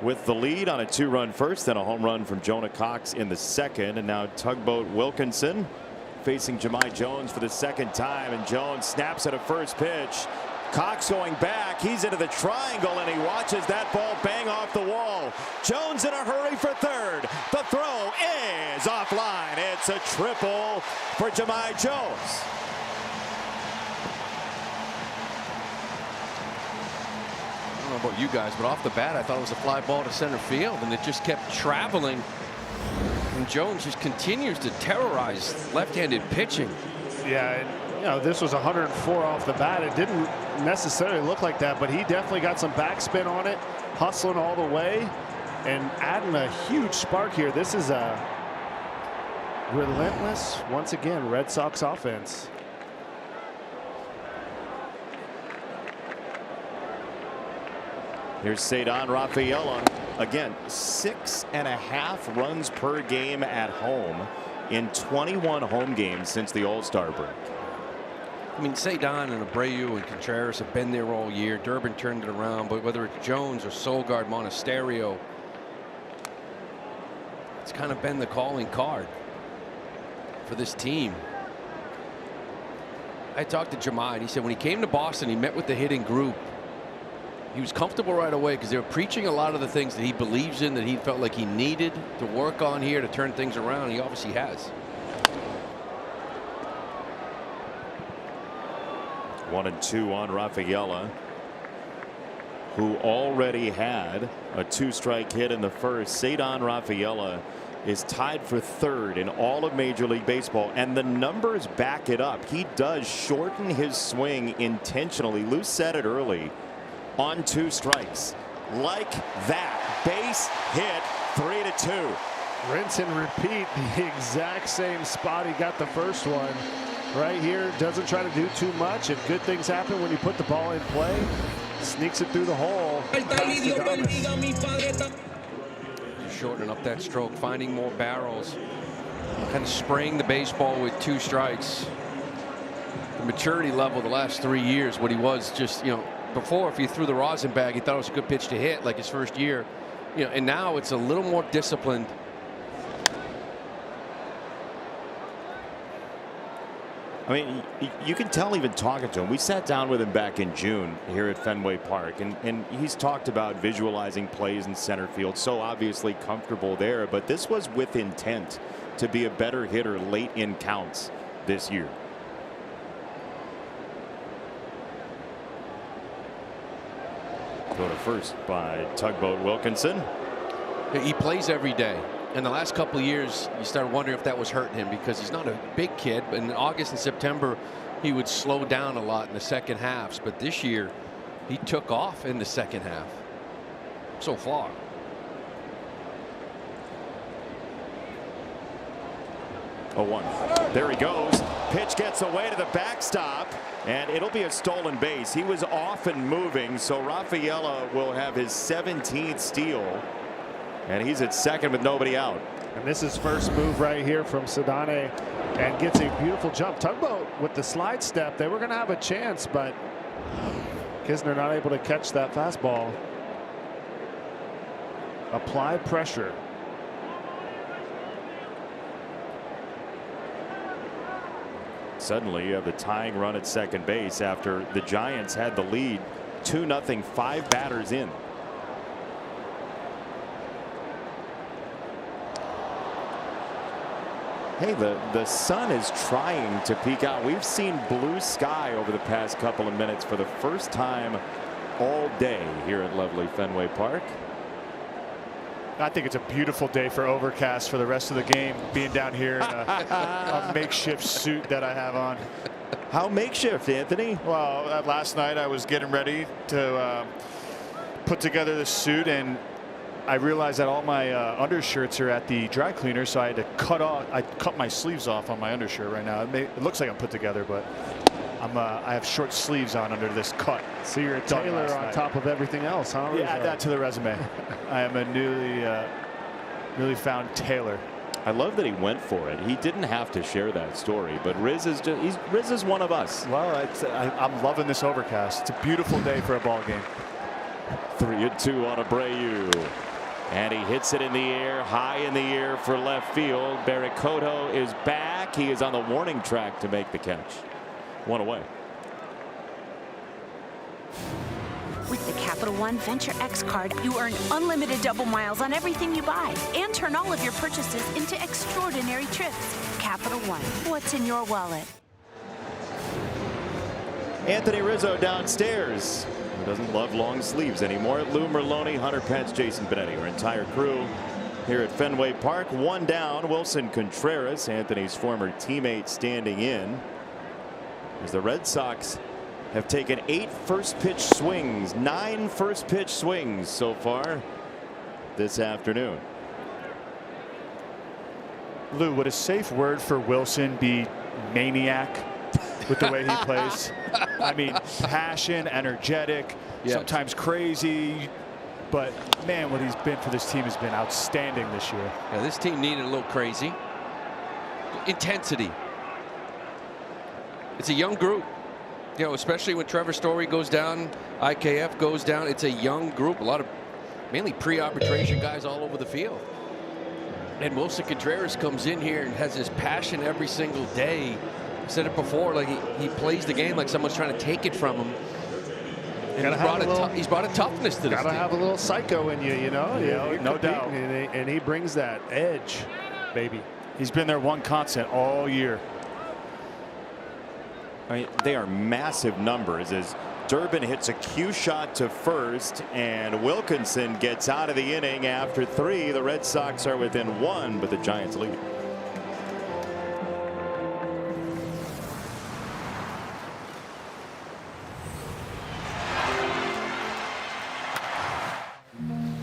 with the lead on a 2-run first, then a home run from Jonah Cox in the second, and now Tugboat Wilkinson facing Jahmai Jones for the second time, and Jones snaps at a first pitch. Cox going back, he's into the triangle, and he watches that ball bang off the wall. Jones in a hurry for third. The throw is offline. It's a triple for Jahmai Jones. I don't know about you guys, but off the bat, I thought it was a fly ball to center field, and it just kept traveling. And Jones just continues to terrorize left-handed pitching. Yeah, and, you know, this was 104 off the bat. It didn't necessarily look like that, but he definitely got some backspin on it, hustling all the way, and adding a huge spark here. This is a relentless, once again, Red Sox offense. Here's Ceddanne Rafaela. Again, 6.5 runs per game at home in 21 home games since the All-Star break. I mean, Ceddanne and Abreu and Contreras have been there all year. Durbin turned it around, but whether it's Jones or Solgaard, Monasterio, it's kind of been the calling card for this team. I talked to Jahmai, and he said when he came to Boston, he met with the hitting group. He was comfortable right away because they were preaching a lot of the things that he believes in, that he felt like he needed to work on here to turn things around. He obviously has. 1-2 on Rafaela, who already had a 2-strike hit in the first. Ceddanne Rafaela is tied for third in all of Major League Baseball, and the numbers back it up. He does shorten his swing intentionally. Lou said it early. On 2 strikes, like that, base hit, 3-2. Rinse and repeat, the exact same spot he got the first one. Right here, doesn't try to do too much, and good things happen when you put the ball in play. Sneaks it through the hole. Shortening up that stroke, finding more barrels, kind of spraying the baseball with 2 strikes. The maturity level the last 3 years, what he was just, you know, before, if he threw the rosin bag, he thought it was a good pitch to hit, like his first year, you know, and now it's a little more disciplined. I mean, you can tell even talking to him. We sat down with him back in June here at Fenway Park, and he's talked about visualizing plays in center field, so obviously comfortable there, but this was with intent to be a better hitter late in counts this year. Go to first by Tugboat Wilkinson. He plays every day. In the last couple of years, you start wondering if that was hurting him because he's not a big kid. But in August and September, he would slow down a lot in the second halves. But this year, he took off in the second half so far. Oh, 1. There he goes. Pitch gets away to the backstop, and it'll be a stolen base. He was off and moving, so Rafaela will have his 17th steal, and he's at second with nobody out. And this is first move right here from Ceddanne, and gets a beautiful jump. Tugboat with the slide step. They were going to have a chance, but Kisner not able to catch that fastball. Apply pressure. Suddenly you have the tying run at second base after the Giants had the lead 2-0, 5 batters in. Hey, the sun is trying to peek out. We've seen blue sky over the past couple of minutes for the first time all day here at lovely Fenway Park. I think it's a beautiful day for overcast for the rest of the game, being down here in a makeshift suit that I have on. How makeshift, Anthony? Well, last night I was getting ready to put together this suit, and I realized that all my undershirts are at the dry cleaner, so I had to cut my sleeves off on my undershirt right now. It looks like I'm put together, but I have short sleeves on under this cut. So you're a tailor on top of everything else, huh? Yeah, add that to the resume. I am a newly found tailor. I love that he went for it. He didn't have to share that story, but Riz is Riz is one of us. Well, I'm loving this overcast. It's a beautiful day for a ball game. 3-2 on Abreu. And he hits it in the air, high in the air for left field. Barricotto is back. He is on the warning track to make the catch. One away. With the Capital One Venture X card, you earn unlimited double miles on everything you buy and turn all of your purchases into extraordinary trips. Capital One, what's in your wallet? Anthony Rizzo downstairs. Who doesn't love long sleeves anymore. Lou Merloni, Hunter Pence, Jason Benetti, our entire crew here at Fenway Park. One down. Wilson Contreras, Anthony's former teammate, standing in as the Red Sox have taken 8 first pitch swings, 9 first pitch swings so far this afternoon. Lou, would a safe word for Wilson be maniac with the way he plays? I mean, passion, energetic, sometimes crazy, but man, what he's been for this team has been outstanding this year. Yeah, this team needed a little crazy intensity. It's a young group. You know, especially when Trevor Story goes down, IKF goes down. It's a young group, a lot of mainly pre-arbitration guys all over the field. And Wilson Contreras comes in here and has this passion every single day. I said it before, like he plays the game like someone's trying to take it from him. And he's brought a toughness to this team. Gotta have a little psycho in you, you know? Yeah, no doubt. And he brings that edge, baby. He's been their one constant all year. I mean, they are massive numbers as Durbin hits a cue shot to first and Wilkinson gets out of the inning after 3. The Red Sox are within 1, but the Giants lead.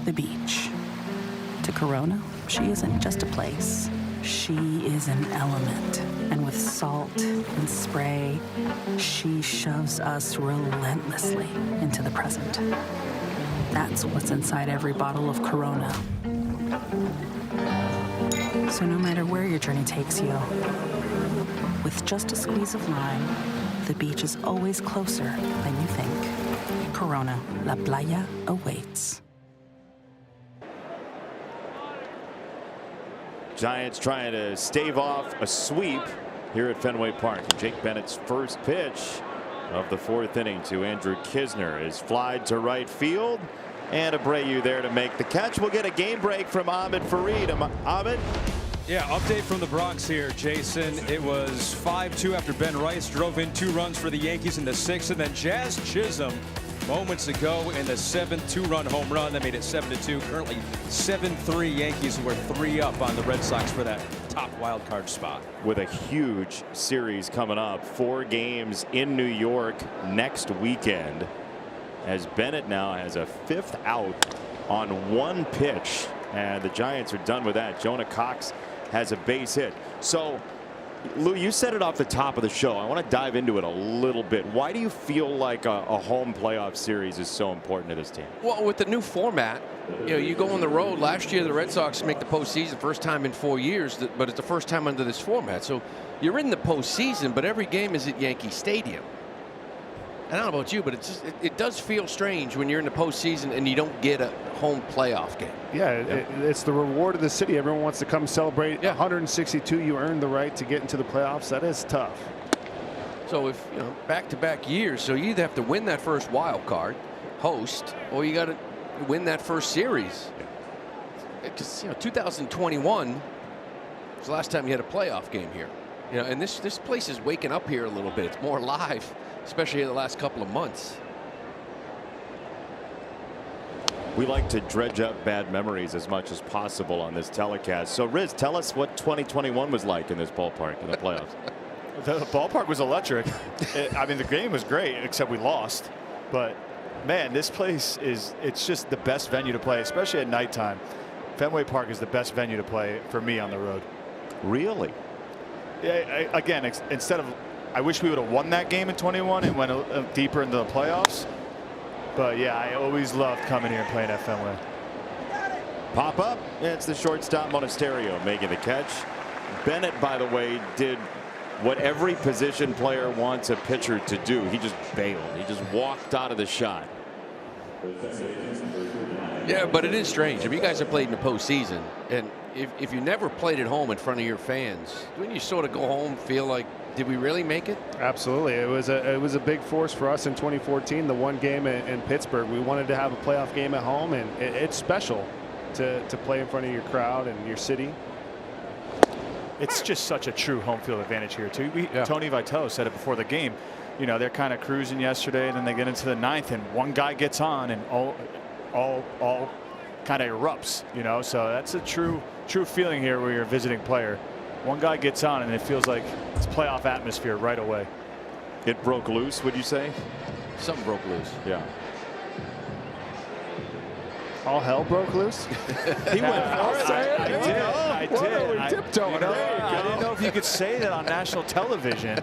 The beach. To Corona, she isn't just a place. She is an element. And with salt and spray, she shoves us relentlessly into the present. That's what's inside every bottle of Corona. So no matter where your journey takes you, with just a squeeze of lime, the beach is always closer than you think. Corona, La Playa awaits. Giants trying to stave off a sweep here at Fenway Park. And Jake Bennett's first pitch of the 4th inning to Andrew Kisner is flied to right field. And Abreu there to make the catch. We'll get a game break from Ahmed Fareed. Ahmed? Yeah, update from the Bronx here, Jason. It was 5-2 after Ben Rice drove in 2 runs for the Yankees in the 6th. And then Jazz Chisholm moments ago in the 7th 2-run home run that made it 7-2. Currently 7-3 Yankees, who are 3 up on the Red Sox for that top wild card spot. With a huge series coming up, 4 games in New York next weekend, as Bennett now has a 5th out on 1 pitch, and the Giants are done with that. Jonah Cox has a base hit. So Lou, you said it off the top of the show. I want to dive into it a little bit. Why do you feel like a home playoff series is so important to this team? Well, with the new format, you know, you go on the road. Last year, the Red Sox make the postseason, first time in 4 years, but it's the first time under this format. So you're in the postseason, but every game is at Yankee Stadium. I don't know about you, but it does feel strange when you're in the postseason and you don't get a home playoff game. Yeah, it's the reward of the city. Everyone wants to come celebrate. 162, you earned the right to get into the playoffs. That is tough. So if, you know, back-to-back years, so you either have to win that first wild card, host, or you got to win that first series. Because, you know, 2021 was the last time you had a playoff game here. You know, and this place is waking up here a little bit. It's more alive, especially in the last couple of months. We like to dredge up bad memories as much as possible on this telecast. So, Riz, tell us what 2021 was like in this ballpark in the playoffs. The ballpark was electric. I mean, the game was great, except we lost. But, man, this place it's just the best venue to play, especially at nighttime. Fenway Park is the best venue to play for me on the road. Really? Yeah, again, instead of I wish we would have won that game in 21 and went deeper into the playoffs. But yeah, I always loved coming here and playing at Fenway. Pop up. It's the shortstop Monasterio making the catch. Bennett, by the way, did what every position player wants a pitcher to do. He just bailed. He just walked out of the shot. Yeah, but it is strange. If you guys have played in the postseason, and if you never played at home in front of your fans, wouldn't you sort of go home and feel like, did we really make it? Absolutely. It was a big force for us in 2014, the one game in Pittsburgh. We wanted to have a playoff game at home, and it's special to play in front of your crowd and your city. It's just such a true home field advantage here too. Tony Vitello said it before the game. You know, they're kind of cruising yesterday, and then they get into the 9th, and one guy gets on, and all kind of erupts. You know, so that's a true feeling here where you're a visiting player. One guy gets on, and it feels like it's playoff atmosphere right away. It broke loose, would you say? Something broke loose. Yeah. All hell broke loose. He went for it. I did. What are we tiptoeing? You know, I didn't know if you could say that on national television.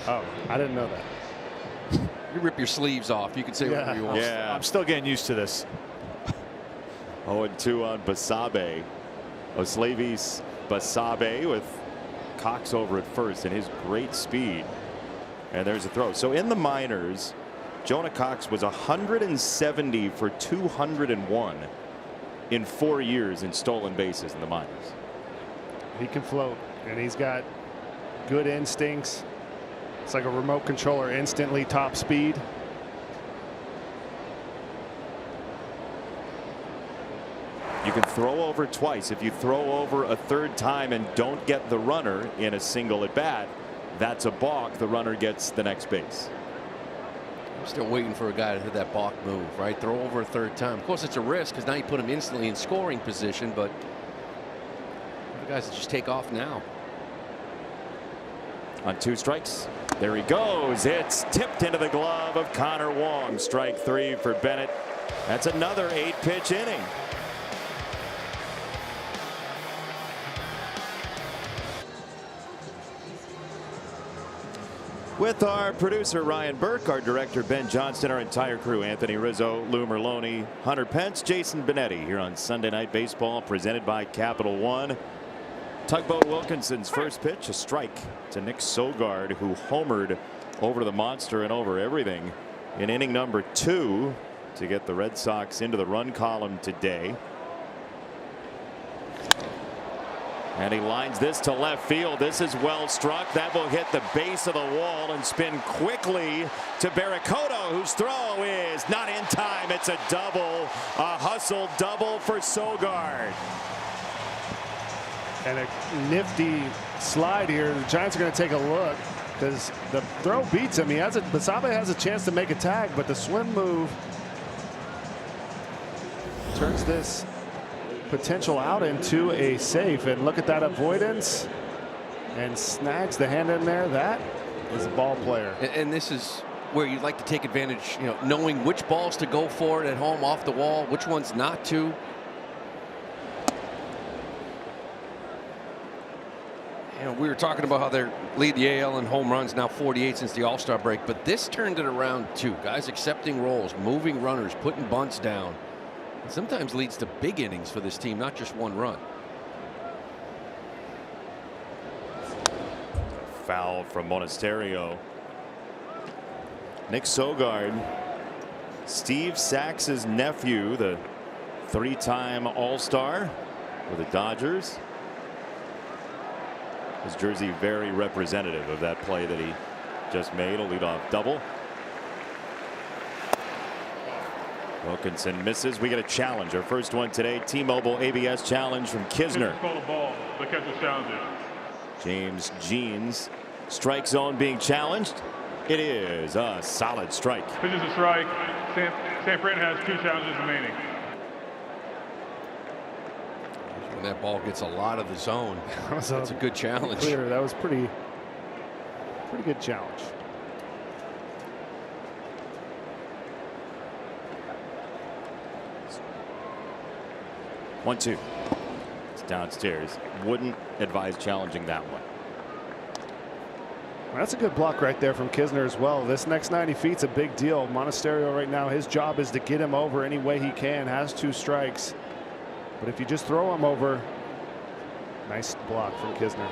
Oh, I didn't know that. You rip your sleeves off. You can say whatever you want. Yeah. I'm still getting used to this. 0-2 on Basabe. Oslavis Basabe with Cox over at first and his great speed. And there's a throw. So in the minors, Jonah Cox was 170 for 201 in 4 years in stolen bases in the minors. He can float, and he's got good instincts. It's like a remote controller, instantly top speed. You can throw over twice. If you throw over a third time and don't get the runner in a single at bat, that's a balk. The runner gets the next base. I'm still waiting for a guy to hit that balk move, right? Throw over a third time. Of course, it's a risk because now you put him instantly in scoring position, but the guys that just take off now. On 2 strikes. There he goes. It's tipped into the glove of Connor Wong. Strike 3 for Bennett. That's another 8-pitch inning. With our producer Ryan Burke, our director Ben Johnston, our entire crew, Anthony Rizzo, Lou Merloni, Hunter Pence, Jason Benetti, here on Sunday Night Baseball, presented by Capital One. Tugboat Wilkinson's first pitch, a strike to Nick Sogard, who homered over the monster and over everything in inning number 2 to get the Red Sox into the run column today. And he lines this to left field. This is well struck. That will hit the base of the wall and spin quickly to Barracoto, whose throw is not in time. It's a double, a hustle double for Sogard. And a nifty slide here. The Giants are going to take a look because the throw beats him. Basabe has a chance to make a tag, but the swim move turns this potential out into a safe. And look at that avoidance, and snags the hand in there. That is a ball player. And this is where you'd like to take advantage, you know, knowing which balls to go for it at home off the wall, which ones not to. You know, we were talking about how they lead the AL in home runs, now 48 since the All-Star break, but this turned it around too. Guys accepting roles, moving runners, putting bunts down. It sometimes leads to big innings for this team, not just one run. Foul from Monasterio. Nick Sogard, Steve Sax's nephew, the 3-time All-Star for the Dodgers. His jersey very representative of that play that he just made, a leadoff double. Wilkinson misses. We get a challenge. Our first one today, T-Mobile ABS challenge from Kisner. The catcher challenges. James Jeans, strike zone being challenged. It is a solid strike. Pitches a strike. San Fran has 2 challenges remaining. When that ball gets a lot of the zone, that's a good challenge. Clear. That was pretty good challenge. One, two. It's downstairs. Wouldn't advise challenging that one. That's a good block right there from Kisner as well. This next 90 feet's a big deal. Monasterio right now, his job is to get him over any way he can. Has 2 strikes. But if you just throw him over, nice block from Kisner.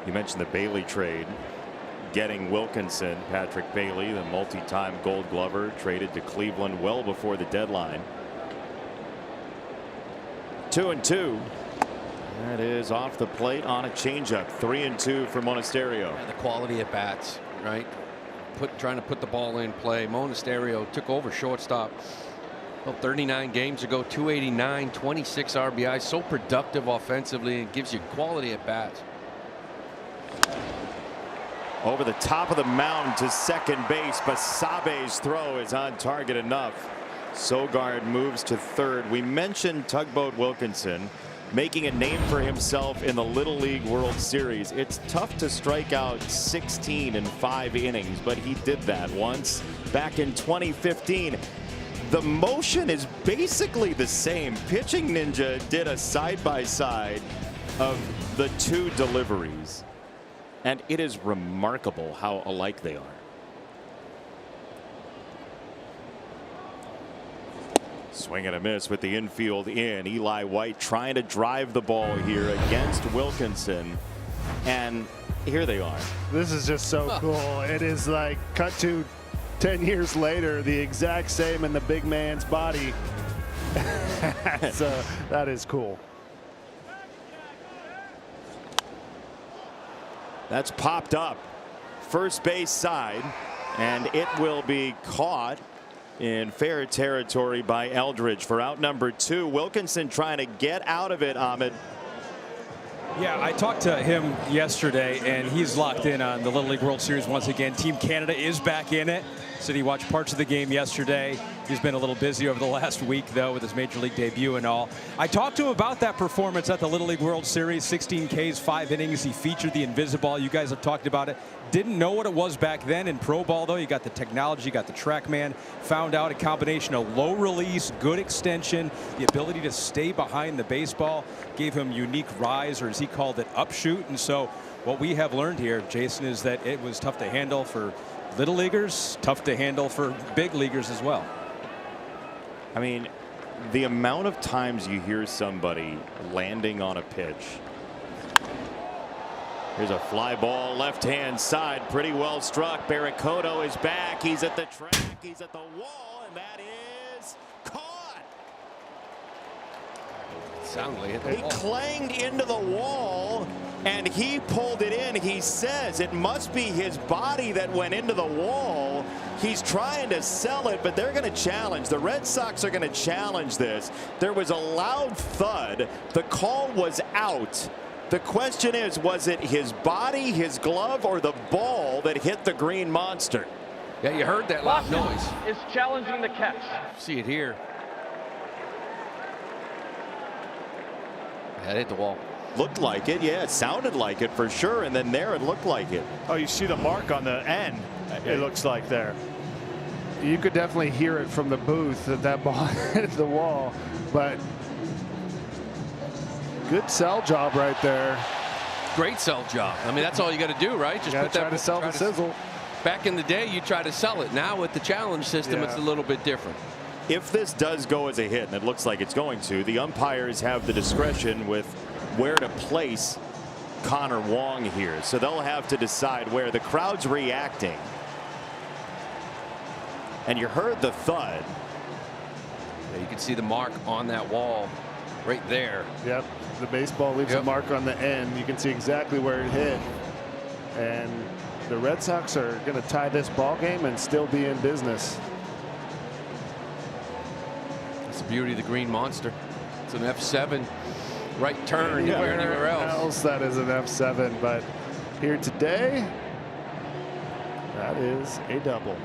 You mentioned the Bailey trade. Getting Wilkinson, Patrick Bailey, the multi-time Gold Glover, traded to Cleveland well before the deadline. 2-2. That is off the plate on a changeup. 3-2 for Monasterio. Yeah, the quality at bats, right? Trying to put the ball in play. Monasterio took over shortstop 39 games ago. 289, 26 RBI. So productive offensively and gives you quality at bats. Over the top of the mound to second base. Basabe's throw is on target enough. Sogard moves to third. We mentioned Tugboat Wilkinson making a name for himself in the Little League World Series. It's tough to strike out 16 in 5 innings, but he did that once back in 2015. The motion is basically the same. Pitching Ninja did a side-by-side of the 2 deliveries, and it is remarkable how alike they are. Swing and a miss with the infield in. Eli White trying to drive the ball here against Wilkinson. And here they are. This is just so cool. It is like cut to 10 years later, the exact same in the big man's body. So that is cool. That's popped up. First base side, and it will be caught in fair territory by Eldridge for out number 2. Wilkinson trying to get out of it, Ahmed. Yeah, I talked to him yesterday, and he's locked in on the Little League World Series once again. Team Canada is back in it. Said he watched parts of the game yesterday. He's been a little busy over the last week, though, with his Major League debut and all. I talked to him about that performance at the Little League World Series. 16 Ks, 5 innings. He featured the Invisiball. You guys have talked about it. Didn't know what it was back then. In pro ball, though, you got the technology, you got the TrackMan. Found out a combination of low release, good extension, the ability to stay behind the baseball, gave him unique rise, or as he called it, upshoot. And so what we have learned here, Jason, is that it was tough to handle for little leaguers, tough to handle for big leaguers as well. I mean, the amount of times you hear somebody landing on a pitch. Here's a fly ball left hand side, pretty well struck. Barracoto is back. He's at the track. He's at the wall, and that is caught. Soundly hit the wall. He clanged into the wall, and he pulled it in. He says it must be his body that went into the wall. He's trying to sell it, but they're going to challenge. The Red Sox are going to challenge this. There was a loud thud. The call was out. The question is, was it his body, his glove, or the ball that hit the green monster? Yeah, you heard that loud noise. Is challenging the catch. See it here. That hit the wall. Looked like it, yeah. It sounded like it for sure, and then there it looked like it. Oh, you see the mark on the end. It looks like there. You could definitely hear it from the booth that ball hit the wall, but good sell job right there. Great sell job. I mean, that's all you got to do, right? Just put that. Try to sell the sizzle. Back in the day, you try to sell it. Now with the challenge system, it's a little bit different. If this does go as a hit, and it looks like it's going to, the umpires have the discretion with where to place Connor Wong here. So they'll have to decide where. The crowd's reacting. And you heard the thud. Yeah, you can see the mark on that wall right there. Yep. The baseball leaves a mark on the end. You can see exactly where it hit. And the Red Sox are going to tie this ball game and still be in business. That's the beauty of the green monster. It's an F7 right turn anywhere else. That is an F7, but here today, that is a double.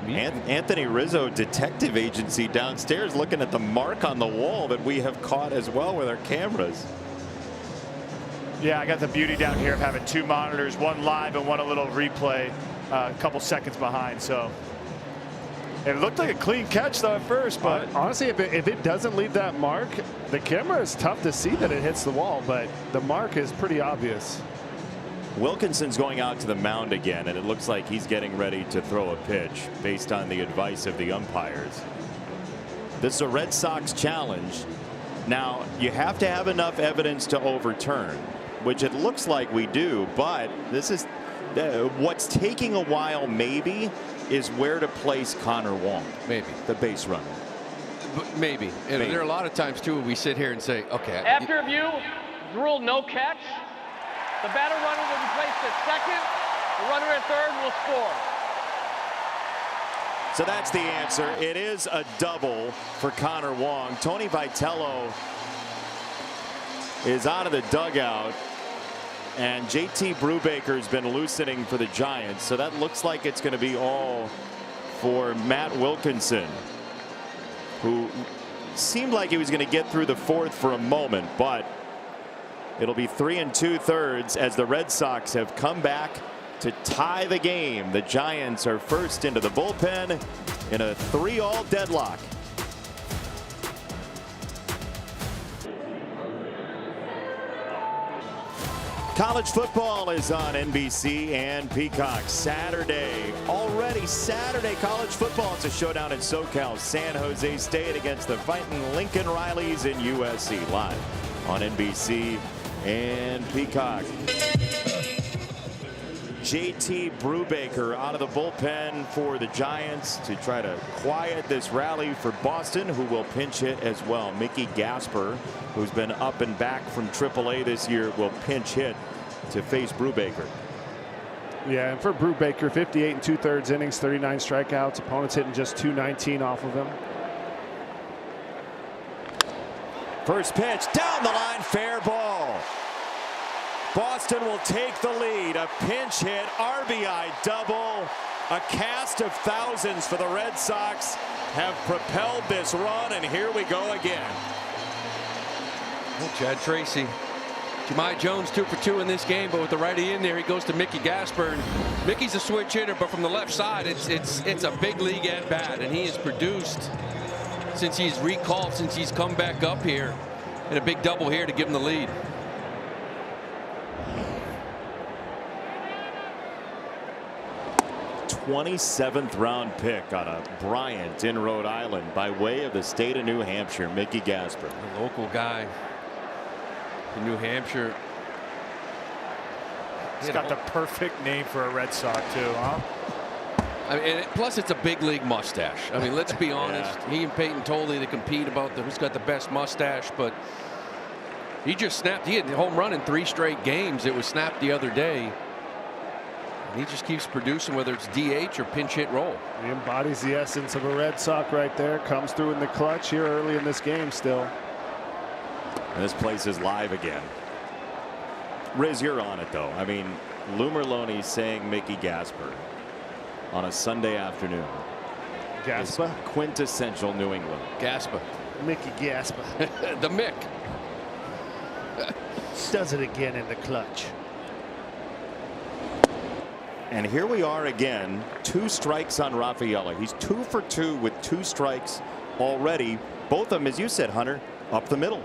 Anthony Rizzo, detective agency downstairs, looking at the mark on the wall that we have caught as well with our cameras. Yeah, I got the beauty down here of having 2 monitors, one live and one a little replay, a couple seconds behind. So It looked like a clean catch though at first, but honestly, if it doesn't leave that mark, the camera is tough to see that it hits the wall, but the mark is pretty obvious. Wilkinson's going out to the mound again, and it looks like he's getting ready to throw a pitch based on the advice of the umpires. This is a Red Sox challenge. Now, you have to have enough evidence to overturn, which it looks like we do, but this is what's taking a while maybe is where to place Connor Wong. Maybe. The base runner. Maybe. And there are a lot of times, too, we sit here and say, okay. After review, the rule no catch. The batter runner will be placed at second. The runner at third will score. So that's the answer. It is a double for Connor Wong. Tony Vitello is out of the dugout, and JT Brubaker's been loosening for the Giants. So that looks like it's going to be all for Matt Wilkinson, who seemed like he was going to get through the fourth for a moment, but it'll be 3 2/3 as the Red Sox have come back to tie the game. The Giants are first into the bullpen in a 3-all deadlock. College football is on NBC and Peacock Saturday. Already Saturday college football. It's a showdown in SoCal. San Jose State against the fighting Lincoln Rileys in USC. Live on NBC and Peacock. JT Brubaker out of the bullpen for the Giants to try to quiet this rally for Boston, who will pinch hit as well. Mickey Gasper, who's been up and back from AAA this year, will pinch hit to face Brubaker. Yeah, and for Brubaker, 58 2/3 innings, 39 strikeouts. Opponents hitting just .219 off of him. First pitch down the line, fair ball. Boston will take the lead. A pinch hit, RBI double. A cast of thousands for the Red Sox have propelled this run, and here we go again. Well, Chad Tracy. Jahmai Jones 2 for 2 in this game, but with the righty in there, he goes to Mickey Gasper. And Mickey's a switch hitter, but from the left side, it's a big league at bat, and he has produced since he's recalled, since he's come back up here, and a big double here to give him the lead. '27th round pick out of Bryant in Rhode Island by way of the state of New Hampshire. Mickey Gasper, a local guy in New Hampshire. He's got the perfect name for a Red Sox too, huh? I mean, plus it's a big league mustache. I mean, let's be honest. Yeah. He and Peyton Tolley, they compete about who's got the best mustache, but he just snapped. He had a home run in 3 straight games. It was snapped the other day. And he just keeps producing, whether it's DH or pinch hit roll. He embodies the essence of a Red Sox right there. Comes through in the clutch here early in this game still. And this place is live again. Riz, you're on it though. I mean, Lou Merlone saying Mickey Gasper on a Sunday afternoon. Gasper? Quintessential New England. Gasper. Mickey Gasper. The Mick. Does it again in the clutch. And here we are again. 2 strikes on Rafaela. He's 2 for 2 with 2 strikes already. Both of them, as you said, Hunter, up the middle.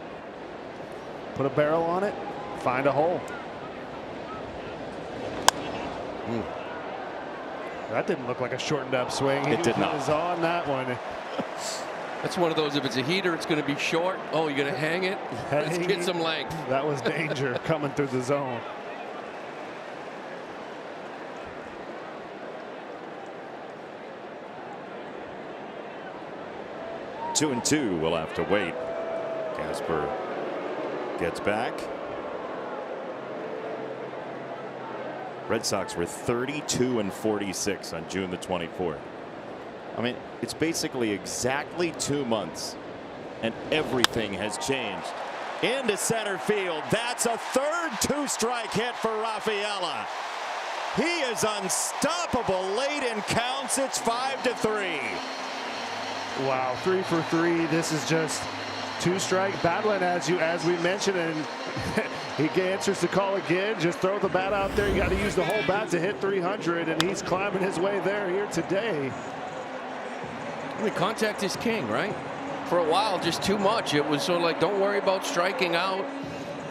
Put a barrel on it. Find a hole. That didn't look like a shortened up swing. It did not. He was on that one. That's one of those, if it's a heater, it's going to be short. Oh, you're going to hang it? Let's get some length. That was danger coming through the zone. Two and 2 will have to wait. Gasper gets back. Red Sox were 32 and 46 on June the 24th. I mean, it's basically exactly 2 months, and everything has changed. Into center field. That's a third 2-strike hit for Rafaela. He is unstoppable late in counts. It's 5-3. Wow, 3 for 3. This is just 2-strike battling as we mentioned, and he answers the call again. Just throw the bat out there. You got to use the whole bat to hit 300, and he's climbing his way there here today. I mean, contact is king, right? For a while, just too much. It was sort of like, don't worry about striking out,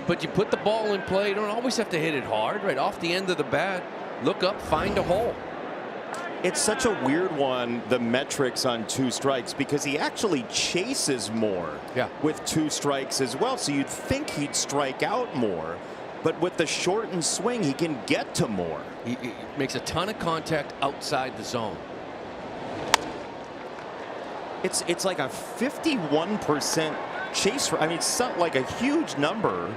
but you put the ball in play. You don't always have to hit it hard, right off the end of the bat. Look up, find a hole. It's such a weird one, the metrics on 2 strikes, because he actually chases more with 2 strikes as well. So you'd think he'd strike out more, but with the shortened swing, he can get to more. He makes a ton of contact outside the zone. It's like a 51% chase. I mean, it's like a huge number.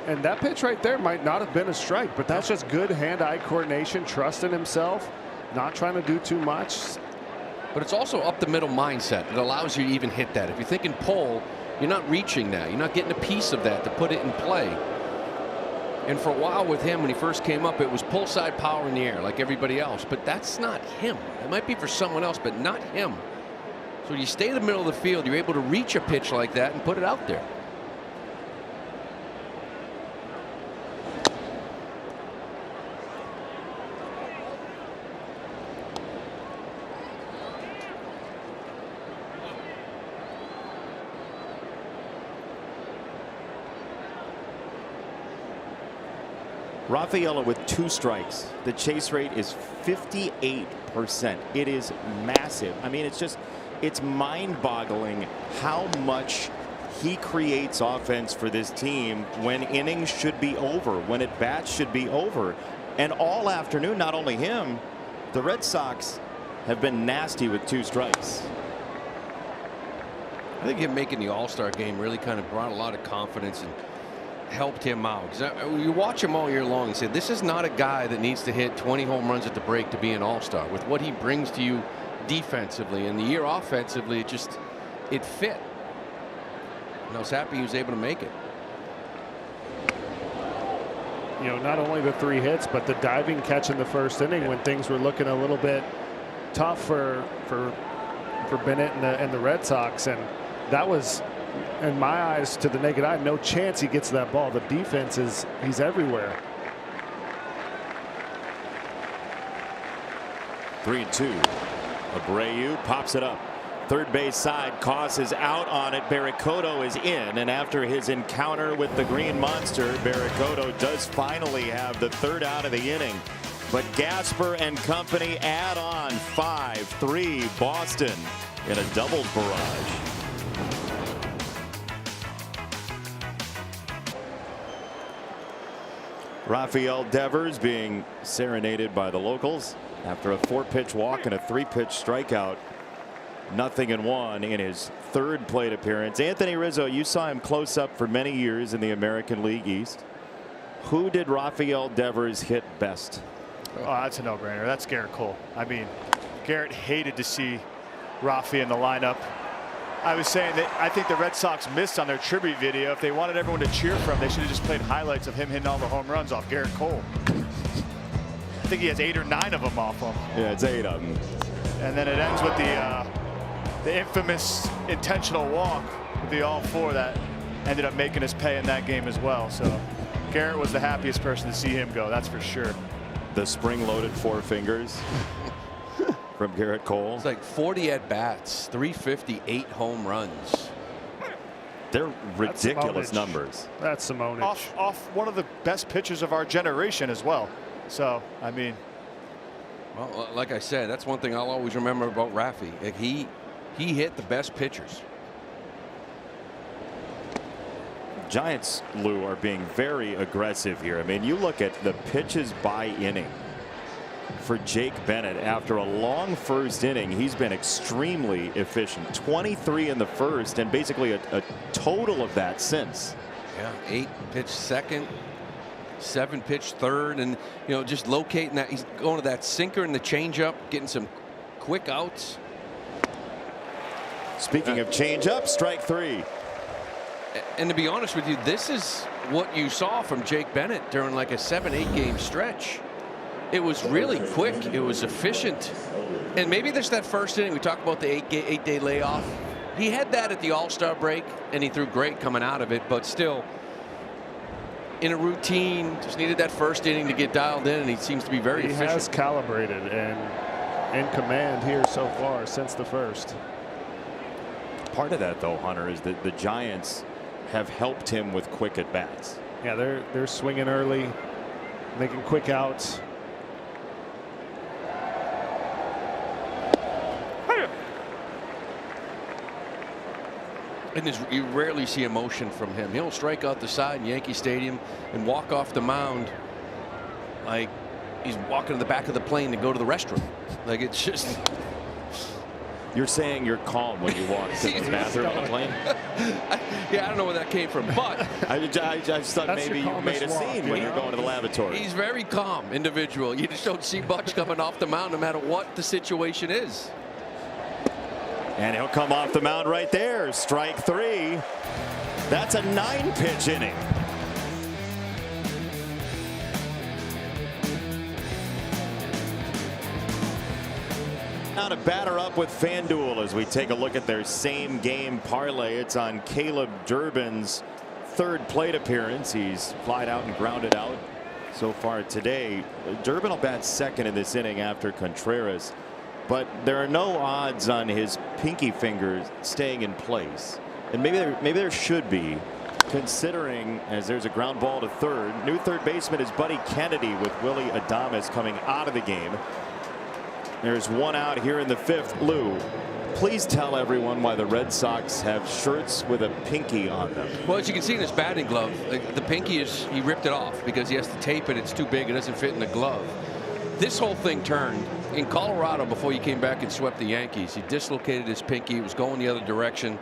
And that pitch right there might not have been a strike, but that's just good hand-eye coordination, trust in himself, not trying to do too much. But it's also up the middle mindset. It allows you to even hit that. If you're thinking pull, you're not reaching that. You're not getting a piece of that to put it in play. And for a while with him, when he first came up, it was pull side power in the air like everybody else. But that's not him. It might be for someone else, but not him. So you stay in the middle of the field, you're able to reach a pitch like that and put it out there. Rafaela with 2 strikes. The chase rate is 58%. It is massive. I mean, it's mind-boggling how much he creates offense for this team when innings should be over, when at-bats should be over. And all afternoon, not only him, the Red Sox have been nasty with 2 strikes. I think him making the All-Star game really kind of brought a lot of confidence and helped him out. You watch him all year long and say, this is not a guy that needs to hit 20 home runs at the break to be an all-star. With what he brings to you defensively and the year offensively, it fit. And I was happy he was able to make it. You know, not only the 3 hits, but the diving catch in the first inning when things were looking a little bit tough for Bennett and the Red Sox, and that was, in my eyes, to the naked eye, no chance he gets that ball. The defense he's everywhere. 3-2. Abreu pops it up. Third base side, Koss is out on it. Barracoto is in, and after his encounter with the Green Monster, Barracoto does finally have the 3rd out of the inning. But Gasper and company add on 5-3 Boston in a double barrage. Rafael Devers being serenaded by the locals after a 4-pitch walk and a 3-pitch strikeout. 0-1 in his 3rd plate appearance. Anthony Rizzo, you saw him close up for many years in the American League East. Who did Rafael Devers hit best? Oh, that's a no-brainer. That's Garrett Cole. I mean, Garrett hated to see Rafi in the lineup. I was saying that I think the Red Sox missed on their tribute video. If they wanted everyone to cheer for him, they should have just played highlights of him hitting all the home runs off Garrett Cole. I think he has 8 or 9 of them off him. Yeah, it's 8 of them. And then it ends with the infamous intentional walk with the all-4 that ended up making us pay in that game as well. So Garrett was the happiest person to see him go, that's for sure. The spring-loaded 4 fingers from Garrett Cole. It's like 40 at-bats, 358 home runs. They're ridiculous numbers. That's Simonich. Off one of the best pitchers of our generation as well. So, I mean. Well, like I said, that's one thing I'll always remember about Rafi. Like he hit the best pitchers. Giants, Lou, are being very aggressive here. I mean, you look at the pitches by inning for Jake Bennett. After a long first inning, he's been extremely efficient. 23 in the first, and basically a total of that since. Yeah, 8 pitch second, 7 pitch third, and just locating that. He's going to that sinker and the changeup, getting some quick outs. Speaking of changeup, strike 3. And to be honest with you, this is what you saw from Jake Bennett during like a 7-8 game stretch. It was really quick. It was efficient. And maybe there's that first inning. We talked about the 8-day layoff. He had that at the All-Star break, and he threw great coming out of it. But still, in a routine, just needed that first inning to get dialed in, and he seems to be very efficient. He has calibrated and in command here so far since the first. Part of that, though, Hunter, is that the Giants have helped him with quick at bats. Yeah, they're swinging early, making quick outs. And you rarely see emotion from him. He'll strike out the side in Yankee Stadium and walk off the mound like he's walking to the back of the plane to go to the restroom. Like, it's just. You're saying you're calm when you walk to the bathroom on the plane? Yeah, I don't know where that came from, but I just thought maybe you made a scene when you're going to the lavatory. He's very calm individual. You just don't see much coming off the mound no matter what the situation is. And he'll come off the mound right there. Strike 3. That's a 9-pitch inning. Now to batter up with FanDuel as we take a look at their same game parlay. It's on Caleb Durbin's 3rd plate appearance. He's flied out and grounded out so far today. Durbin will bat 2nd in this inning after Contreras. But there are no odds on his pinky finger staying in place. And maybe there should be, considering as there's a ground ball to 3rd. New 3rd baseman is Buddy Kennedy with Willy Adames coming out of the game. There's 1 out here in the 5th. Lou, please tell everyone why the Red Sox have shirts with a pinky on them. Well, as you can see in his batting glove, the pinky he ripped it off because he has to tape it. It's too big. It doesn't fit in the glove. This whole thing turned in Colorado before he came back and swept the Yankees. He dislocated his pinky. It was going the other direction.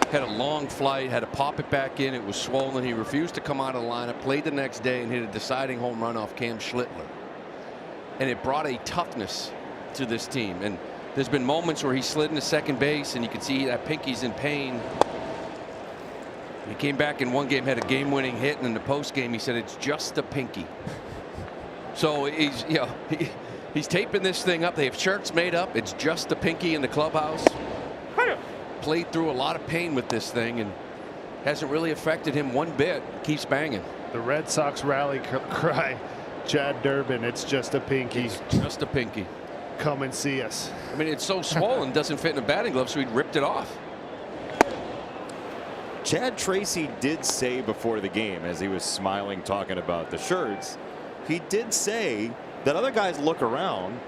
Had a long flight, had to pop it back in. It was swollen. He refused to come out of the lineup, played the next day, and hit a deciding home run off Cam Schlittler. And it brought a toughness to this team. And there's been moments where he slid into second base, and you can see that pinky's in pain. He came back in one game, had a game-winning hit, and in the post game, he said it's just a pinky. So he's taping this thing up. They have shirts made up. It's just a pinky in the clubhouse. Played through a lot of pain with this thing and hasn't really affected him one bit. Keeps banging. The Red Sox rally cry, Chad Durbin, it's just a pinky. It's just a pinky. Come and see us. I mean, it's so swollen, doesn't fit in a batting glove, so he ripped it off. Chad Tracy did say before the game, as he was smiling talking about the shirts, he did say that other guys look around,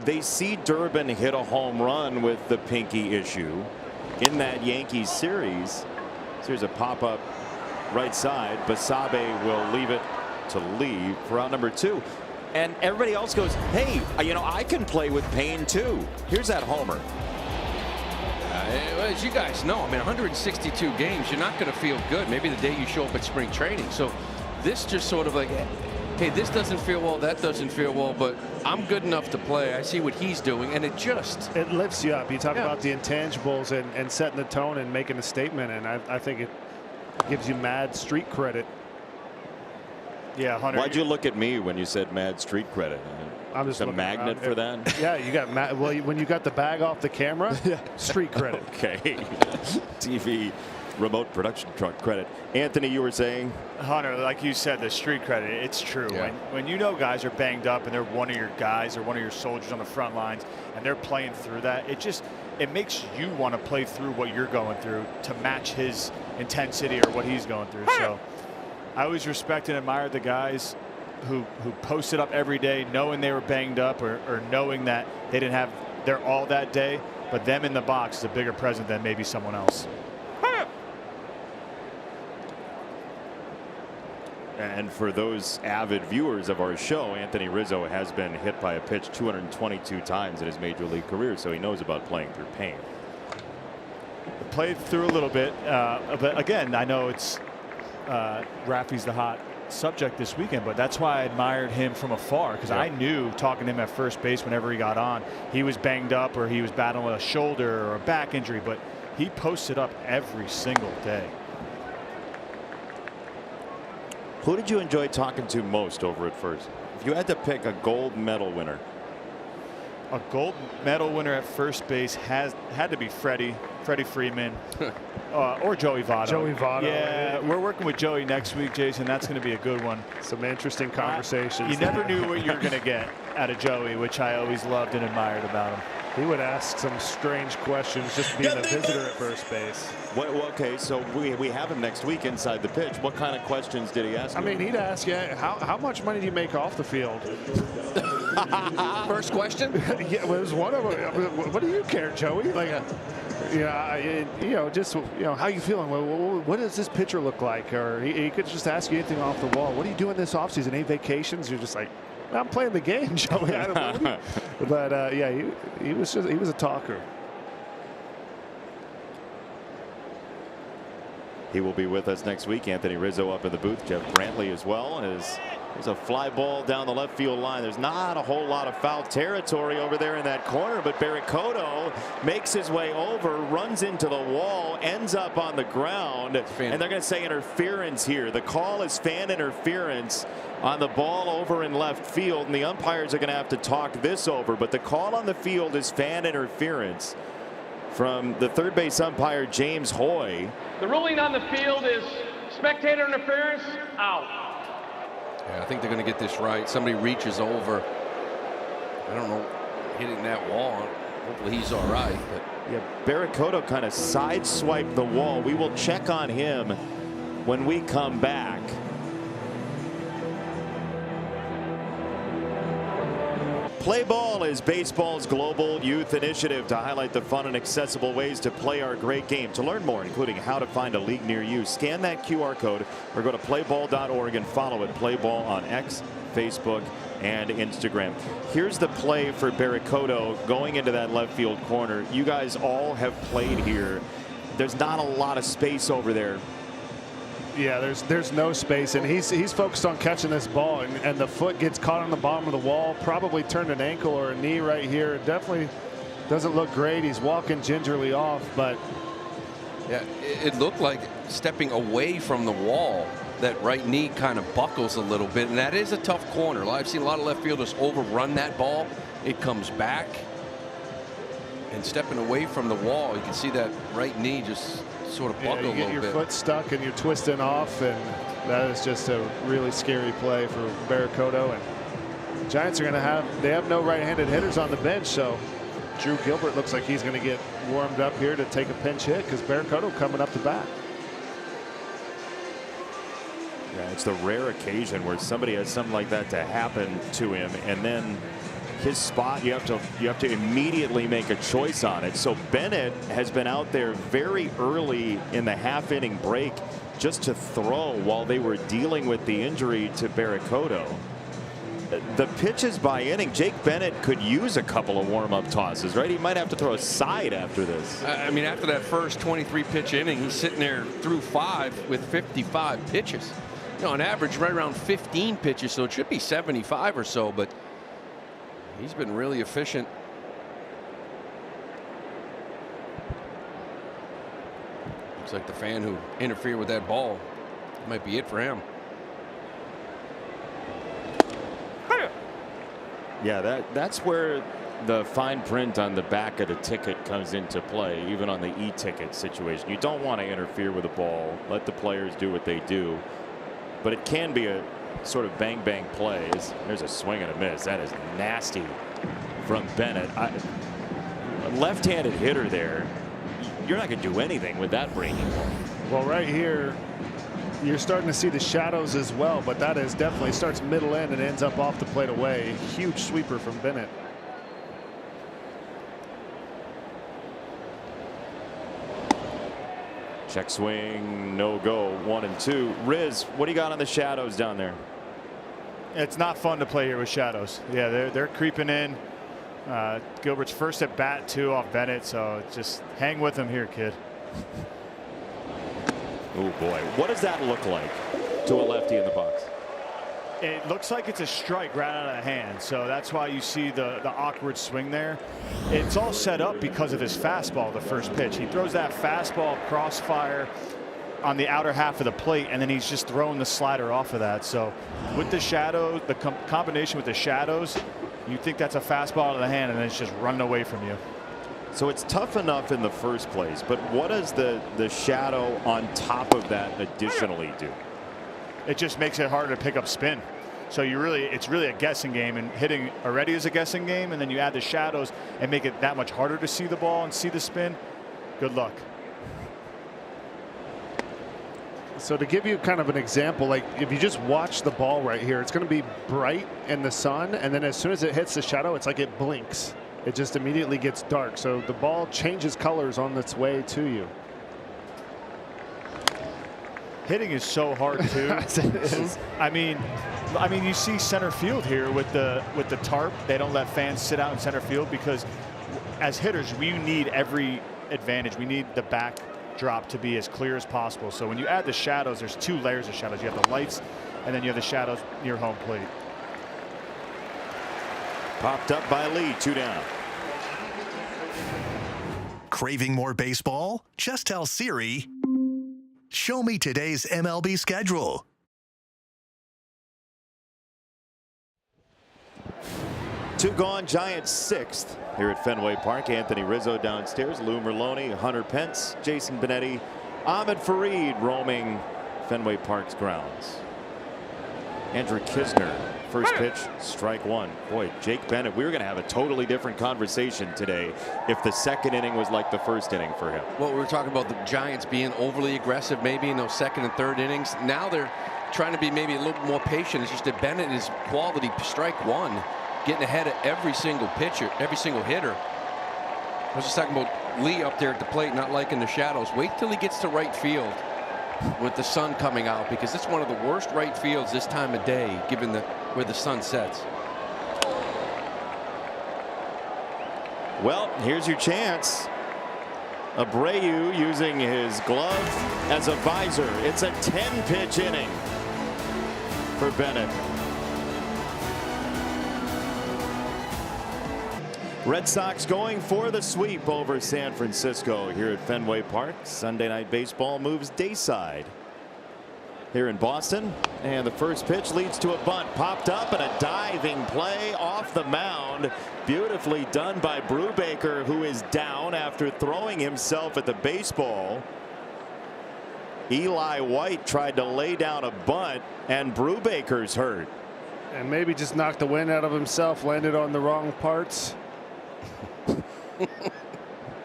they see Durbin hit a home run with the pinky issue in that Yankees series. So here's a pop-up right side. Basabe will leave it to leave for out number 2. And everybody else goes, hey, I can play with pain too. Here's that homer. As you guys know, I mean, 162 games, you're not going to feel good. Maybe the day you show up at spring training. So this just sort of like, hey, this doesn't feel well, that doesn't feel well, but I'm good enough to play. I see what he's doing, and it lifts you up. You talk about the intangibles and setting the tone and making a statement, and I think it gives you mad street credit. Yeah, Hunter. Why'd you look at me when you said mad street credit? I'm just a magnet for that. Yeah, you got well when you got the bag off the camera. Street credit. Okay. TV remote production truck credit. Anthony, you were saying? Hunter, like you said, the street credit, it's true. Yeah. When you know guys are banged up and they're one of your guys or one of your soldiers on the front lines and they're playing through that, it makes you want to play through what you're going through to match his intensity or what he's going through. So I always respect and admire the guys who posted up every day knowing they were banged up or knowing that they didn't have their all that day, but them in the box is a bigger present than maybe someone else. And for those avid viewers of our show, Anthony Rizzo has been hit by a pitch 222 times in his major league career, so he knows about playing through pain. Played through a little bit, but again, I know it's Raffy's the hot subject this weekend, but that's why I admired him from afar, because I knew talking to him at first base whenever he got on, he was banged up or he was battling with a shoulder or a back injury, but he posted up every single day. Who did you enjoy talking to most over at first? If you had to pick a gold medal winner. A gold medal winner at first base had to be Freddie Freeman or Joey Votto. Joey Votto. Yeah, we're working with Joey next week, Jason. That's going to be a good one. Some interesting conversations. You never knew what you were going to get out of Joey, which I always loved and admired about him. He would ask some strange questions just being a visitor at first base. Okay, so we have him next week inside the pitch. What kind of questions did he ask you? I mean, he'd ask you, how much money do you make off the field? First question? Yeah, it was one of them. What do you care, Joey? Like, just how you feeling? What does this pitcher look like? Or he could just ask you anything off the wall. What are you doing this offseason? Any vacations? You're just like, I'm playing the game, Joey. I don't know. But yeah, he was a talker. He will be with us next week. Anthony Rizzo up in the booth. Jeff Brantley as well. There's a fly ball down the left field line. There's not a whole lot of foul territory over there in that corner, but Barracoto makes his way over, runs into the wall, ends up on the ground, and they're going to say interference here. The call is fan interference on the ball over in left field, and the umpires are going to have to talk this over, but the call on the field is fan interference from the third base umpire, James Hoy. The ruling on the field is spectator interference, out. Yeah, I think they're going to get this right. Somebody reaches over. I don't know, hitting that wall. Hopefully he's all right. But yeah, Barracoto kind of sideswiped the wall. We will check on him when we come back. Play Ball is baseball's global youth initiative to highlight the fun and accessible ways to play our great game. To learn more, including how to find a league near you, scan that QR code or go to playball.org and follow it. Play Ball on X, Facebook, and Instagram. Here's the play for Barracoto going into that left field corner. You guys all have played here. There's not a lot of space over there. Yeah, there's no space, and he's focused on catching this ball, and the foot gets caught on the bottom of the wall, probably turned an ankle or a knee right here. It definitely doesn't look great. He's walking gingerly off, but yeah, it looked like stepping away from the wall. That right knee kind of buckles a little bit, and that is a tough corner. I've seen a lot of left fielders overrun that ball. It comes back, and stepping away from the wall, you can see that right knee just sort of buckle a little bit. You get your foot stuck and you're twisting off, and that is just a really scary play for Barracoto. And Giants are going to have no right-handed hitters on the bench, so Drew Gilbert looks like he's going to get warmed up here to take a pinch hit because Barracoto coming up to bat. Yeah, it's the rare occasion where somebody has something like that to happen to him, and then his spot, you have to immediately make a choice on it. So Bennett has been out there very early in the half-inning break just to throw while they were dealing with the injury to Barracoto. The pitches by inning, Jake Bennett could use a couple of warm-up tosses, right? He might have to throw a side after this. I mean, after that first 23-pitch inning, he's sitting there through 5 with 55 pitches. On average, right around 15 pitches, so it should be 75 or so, but he's been really efficient. Looks like the fan who interfered with that ball might be it for him. Yeah, that's where the fine print on the back of the ticket comes into play, even on the e-ticket situation. You don't want to interfere with the ball. Let the players do what they do. But it can be a sort of bang-bang play. There's a swing and a miss. That is nasty from Bennett. A left-handed hitter there, you're not going to do anything with that breaking ball. Well, right here, you're starting to see the shadows as well, but that is definitely starts middle end and ends up off the plate away. Huge sweeper from Bennett. Check swing, no go, 1-2. Riz, what do you got on the shadows down there? It's not fun to play here with shadows. Yeah, they're creeping in. Gilbert's first at bat too off Bennett, so just hang with him here, kid. Oh boy, what does that look like to a lefty in the box? It looks like it's a strike right out of the hand, so that's why you see the awkward swing there. It's all set up because of his fastball, the first pitch. He throws that fastball crossfire on the outer half of the plate, and then he's just throwing the slider off of that. So with the shadow, the combination with the shadows, you think that's a fastball out of the hand, and then it's just running away from you. So it's tough enough in the first place, but what does the shadow on top of that additionally do? It just makes it harder to pick up spin. So it's really a guessing game, and hitting already is a guessing game, and then you add the shadows and make it that much harder to see the ball and see the spin. Good luck. So to give you kind of an example, like if you just watch the ball right here, it's going to be bright in the sun, and then as soon as it hits the shadow, it's like it blinks. It just immediately gets dark. So the ball changes colors on its way to you. Hitting is so hard too. It is. I mean, you see center field here with the tarp. They don't let fans sit out in center field because, as hitters, we need every advantage. We need the backdrop to be as clear as possible. So when you add the shadows, there's 2 layers of shadows. You have the lights, and then you have the shadows near home plate. Popped up by Lee, 2 down. Craving more baseball? Just tell Siri, show me today's MLB schedule. Two gone, Giants 6th here at Fenway Park. Anthony Rizzo downstairs, Lou Merloni, Hunter Pence, Jason Benetti, Ahmed Fareed roaming Fenway Park's grounds. Andrew Kisner, first pitch, strike 1. Boy, Jake Bennett, we were going to have a totally different conversation today if the second inning was like the first inning for him. Well, we were talking about the Giants being overly aggressive maybe in those second and third innings. Now they're trying to be maybe a little more patient. It's just that Bennett is quality strike 1, getting ahead of every single pitcher, every single hitter. I was just talking about Lee up there at the plate not liking the shadows. Wait till he gets to right field with the sun coming out, because it's one of the worst right fields this time of day given where the sun sets. Well, here's your chance. Abreu using his glove as a visor. It's a 10-pitch inning for Bennett. Red Sox going for the sweep over San Francisco here at Fenway Park. Sunday Night Baseball moves dayside here in Boston, and the first pitch leads to a bunt, popped up, and a diving play off the mound, beautifully done by Brubaker, who is down after throwing himself at the baseball. Eli White tried to lay down a bunt, and Brubaker's hurt, and maybe just knocked the wind out of himself, landed on the wrong parts.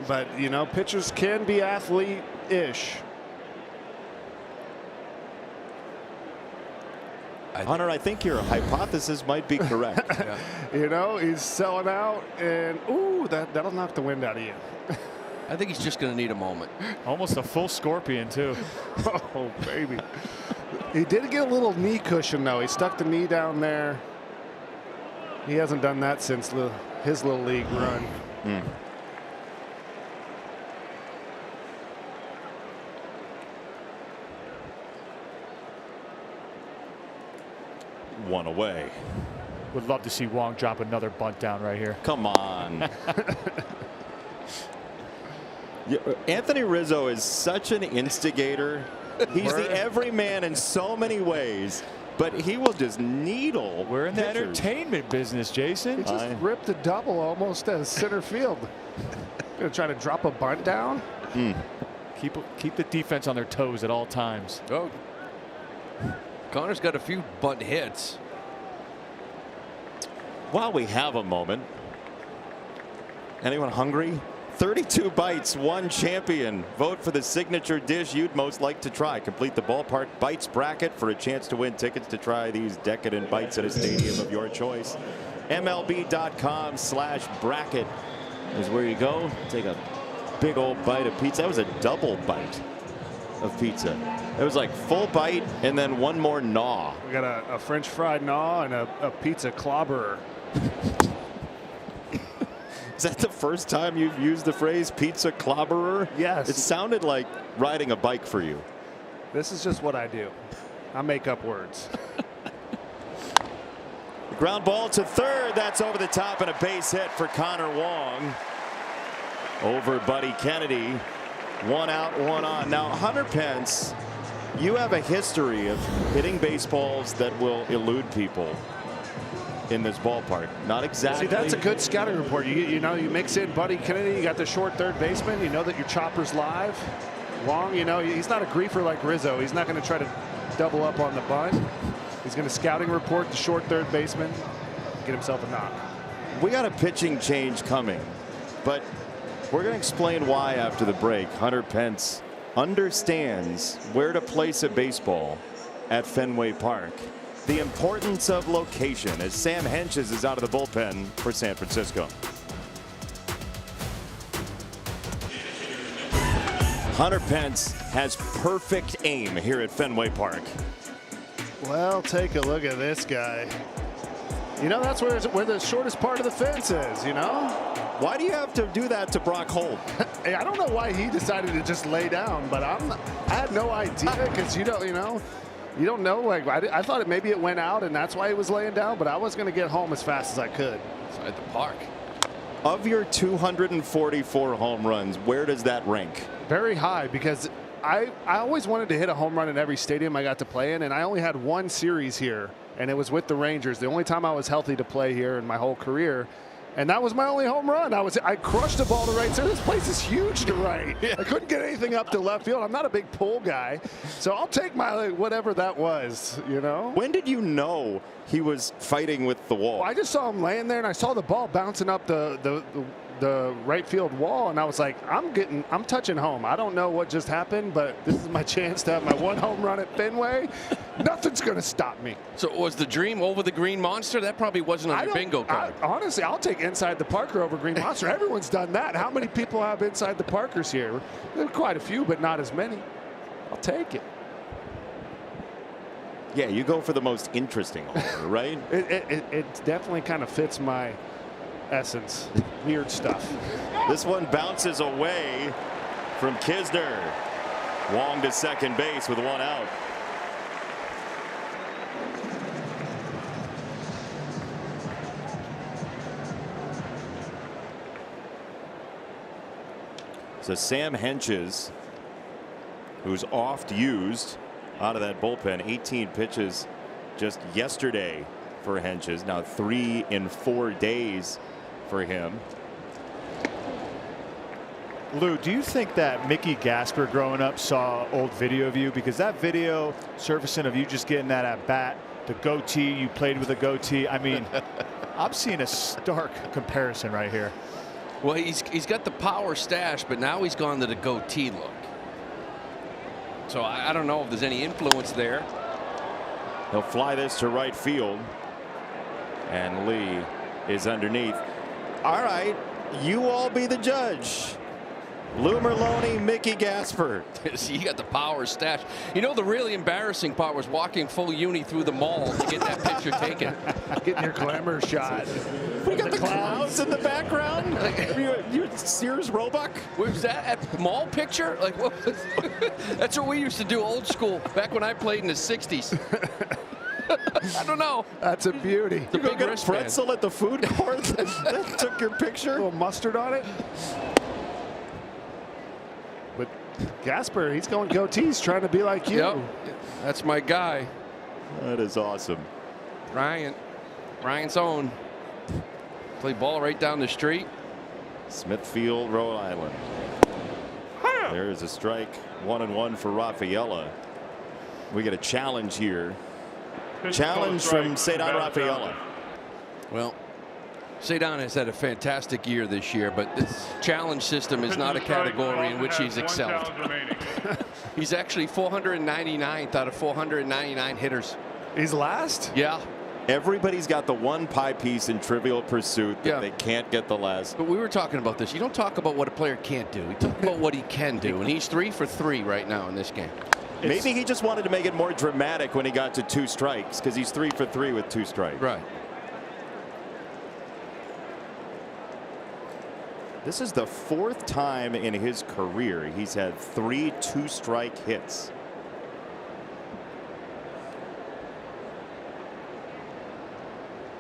But you know, pitchers can be athlete-ish. Hunter, I think your hypothesis might be correct. Yeah. You know, he's selling out, and ooh, that'll knock the wind out of you. I think he's just going to need a moment. Almost a full scorpion too. Oh baby. He did get a little knee cushion though. He stuck the knee down there. He hasn't done that since his little league run. One away. Would love to see Wong drop another bunt down right here. Come on. Anthony Rizzo is such an instigator. He's the everyman in so many ways, but he will just needle. We're in the pitchers. entertainment business, Jason. He just ripped a double almost as center field. Gonna try to drop a bunt down. Keep the defense on their toes at all times. Oh, Connor's got a few bunt hits. While we have a moment, anyone hungry? 32 bites, 1 champion. Vote for the signature dish you'd most like to try. Complete the Ballpark Bites bracket for a chance to win tickets to try these decadent bites at a stadium of your choice. MLB.com/bracket is where you go. Take a big old bite of pizza. That was a double bite of pizza. It was like full bite and then one more gnaw. We got a French fried gnaw and a pizza clobberer. Is that the first time you've used the phrase pizza clobberer? Yes. It sounded like riding a bike for you. This is just what I do. I make up words. The ground ball to third. That's over the top and a base hit for Connor Wong. Over Buddy Kennedy. 1 out, 1 on. Now, Hunter Pence, you have a history of hitting baseballs that will elude people in this ballpark. Not exactly. See, that's a good scouting report. You know, you mix in Buddy Kennedy, you got the short third baseman, you know that your chopper's live. Wong, you know, he's not a griefer like Rizzo. He's not going to try to double up on the bunt. He's going to scouting report the short third baseman, get himself a knock. We got a pitching change coming, but we're going to explain why after the break. Hunter Pence understands where to place a baseball at Fenway Park. The importance of location as Sam Hentges is out of the bullpen for San Francisco. Hunter Pence has perfect aim here at Fenway Park. Well, take a look at this guy. You know, that's where the shortest part of the fence is, you know? Why do you have to do that to Brock Holt? Hey, I don't know why he decided to just lay down, but I had no idea because you don't know. Like I thought maybe it went out and that's why he was laying down, but I was going to get home as fast as I could. Inside the park. Of your 244 home runs, where does that rank? Very high because I always wanted to hit a home run in every stadium I got to play in, and I only had one series here, and it was with the Rangers. The only time I was healthy to play here in my whole career. And that was my only home run. I crushed the ball to right center. This place is huge to right. I couldn't get anything up to left field. I'm not a big pull guy, so I'll take my whatever that was. You know. When did you know he was fighting with the wall? Well, I just saw him laying there, and I saw the ball bouncing up the right field wall, and I was like, I'm touching home. I don't know what just happened, but this is my chance to have my one home run at Fenway. Nothing's going to stop me. So was the dream over the Green Monster? That probably wasn't on your bingo card. Honestly, I'll take Inside the Parker over Green Monster. Everyone's done that. How many people have Inside the Parkers here? There are quite a few, but not as many. I'll take it. Yeah, you go for the most interesting homer, right? It definitely kind of fits my essence. Weird stuff. This one bounces away from Kisner. Wong to second base with one out. So Sam Hentges, who's oft used out of that bullpen, 18 pitches just yesterday for Hentges. Now 3 in 4 days for him. Lou, do you think that Mickey Gasper growing up saw old video of you? Because that video surfacing of you just getting that at bat, the goatee, you played with a goatee. I mean, I'm seeing a stark comparison right here. Well, he's got the power stash, but now he's gone to the goatee look. So I don't know if there's any influence there. He'll fly this to right field. And Lee is underneath. All right, you all be the judge. Lou Merloni, Mickey Gasper. See, he got the power stash. You know, the really embarrassing part was walking full uni through the mall to get that picture taken. Getting your glamour shot. We got the clouds in the background. You Sears Roebuck. Was that at mall picture? Like, what was, that's what we used to do old school back when I played in the 60s. I don't know. That's a beauty. You go get a pretzel at the food court that took your picture. A little mustard on it. But Gasper, he's going goatees, trying to be like you. Yep. That's my guy. That is awesome. Ryan's own. Play ball right down the street. Smithfield, Rhode Island. There is a strike. 1-1 for Rafaela. We get a challenge here. Challenge from Ceddanne Rafaela. Well, Ceddanne has had a fantastic year this year, but this challenge system is not a category in which he's excelled. He's actually 499th out of 499 hitters. He's last? Yeah. Everybody's got the one pie piece in Trivial Pursuit that they can't get the last. But we were talking about this. You don't talk about what a player can't do. You talk about what he can do, and he's 3 for 3 right now in this game. Maybe he just wanted to make it more dramatic when he got to 2 strikes, because he's 3 for 3 with 2 strikes. Right. This is the 4th time in his career he's had 3 2-strike hits.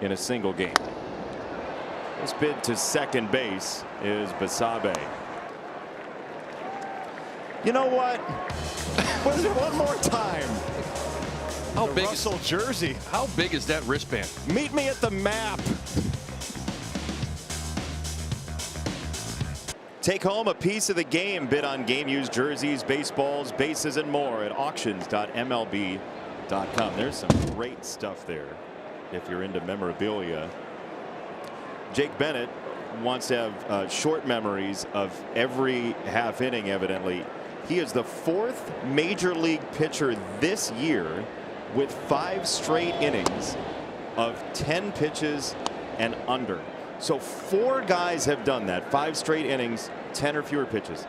In a single game. This bid to second base is Basabe. You know what? Was it one more time? How big Russell jersey? How big is that wristband? Meet me at the map. Take home a piece of the game. Bid on game used jerseys, baseballs, bases, and more at auctions.mlb.com. MLB.com. There's some great stuff there if you're into memorabilia. Jake Bennett wants to have short memories of every half inning, evidently. He is the 4th major league pitcher this year with 5 straight innings of 10 pitches and under. So 4 guys have done that. 5 straight innings, 10 or fewer pitches.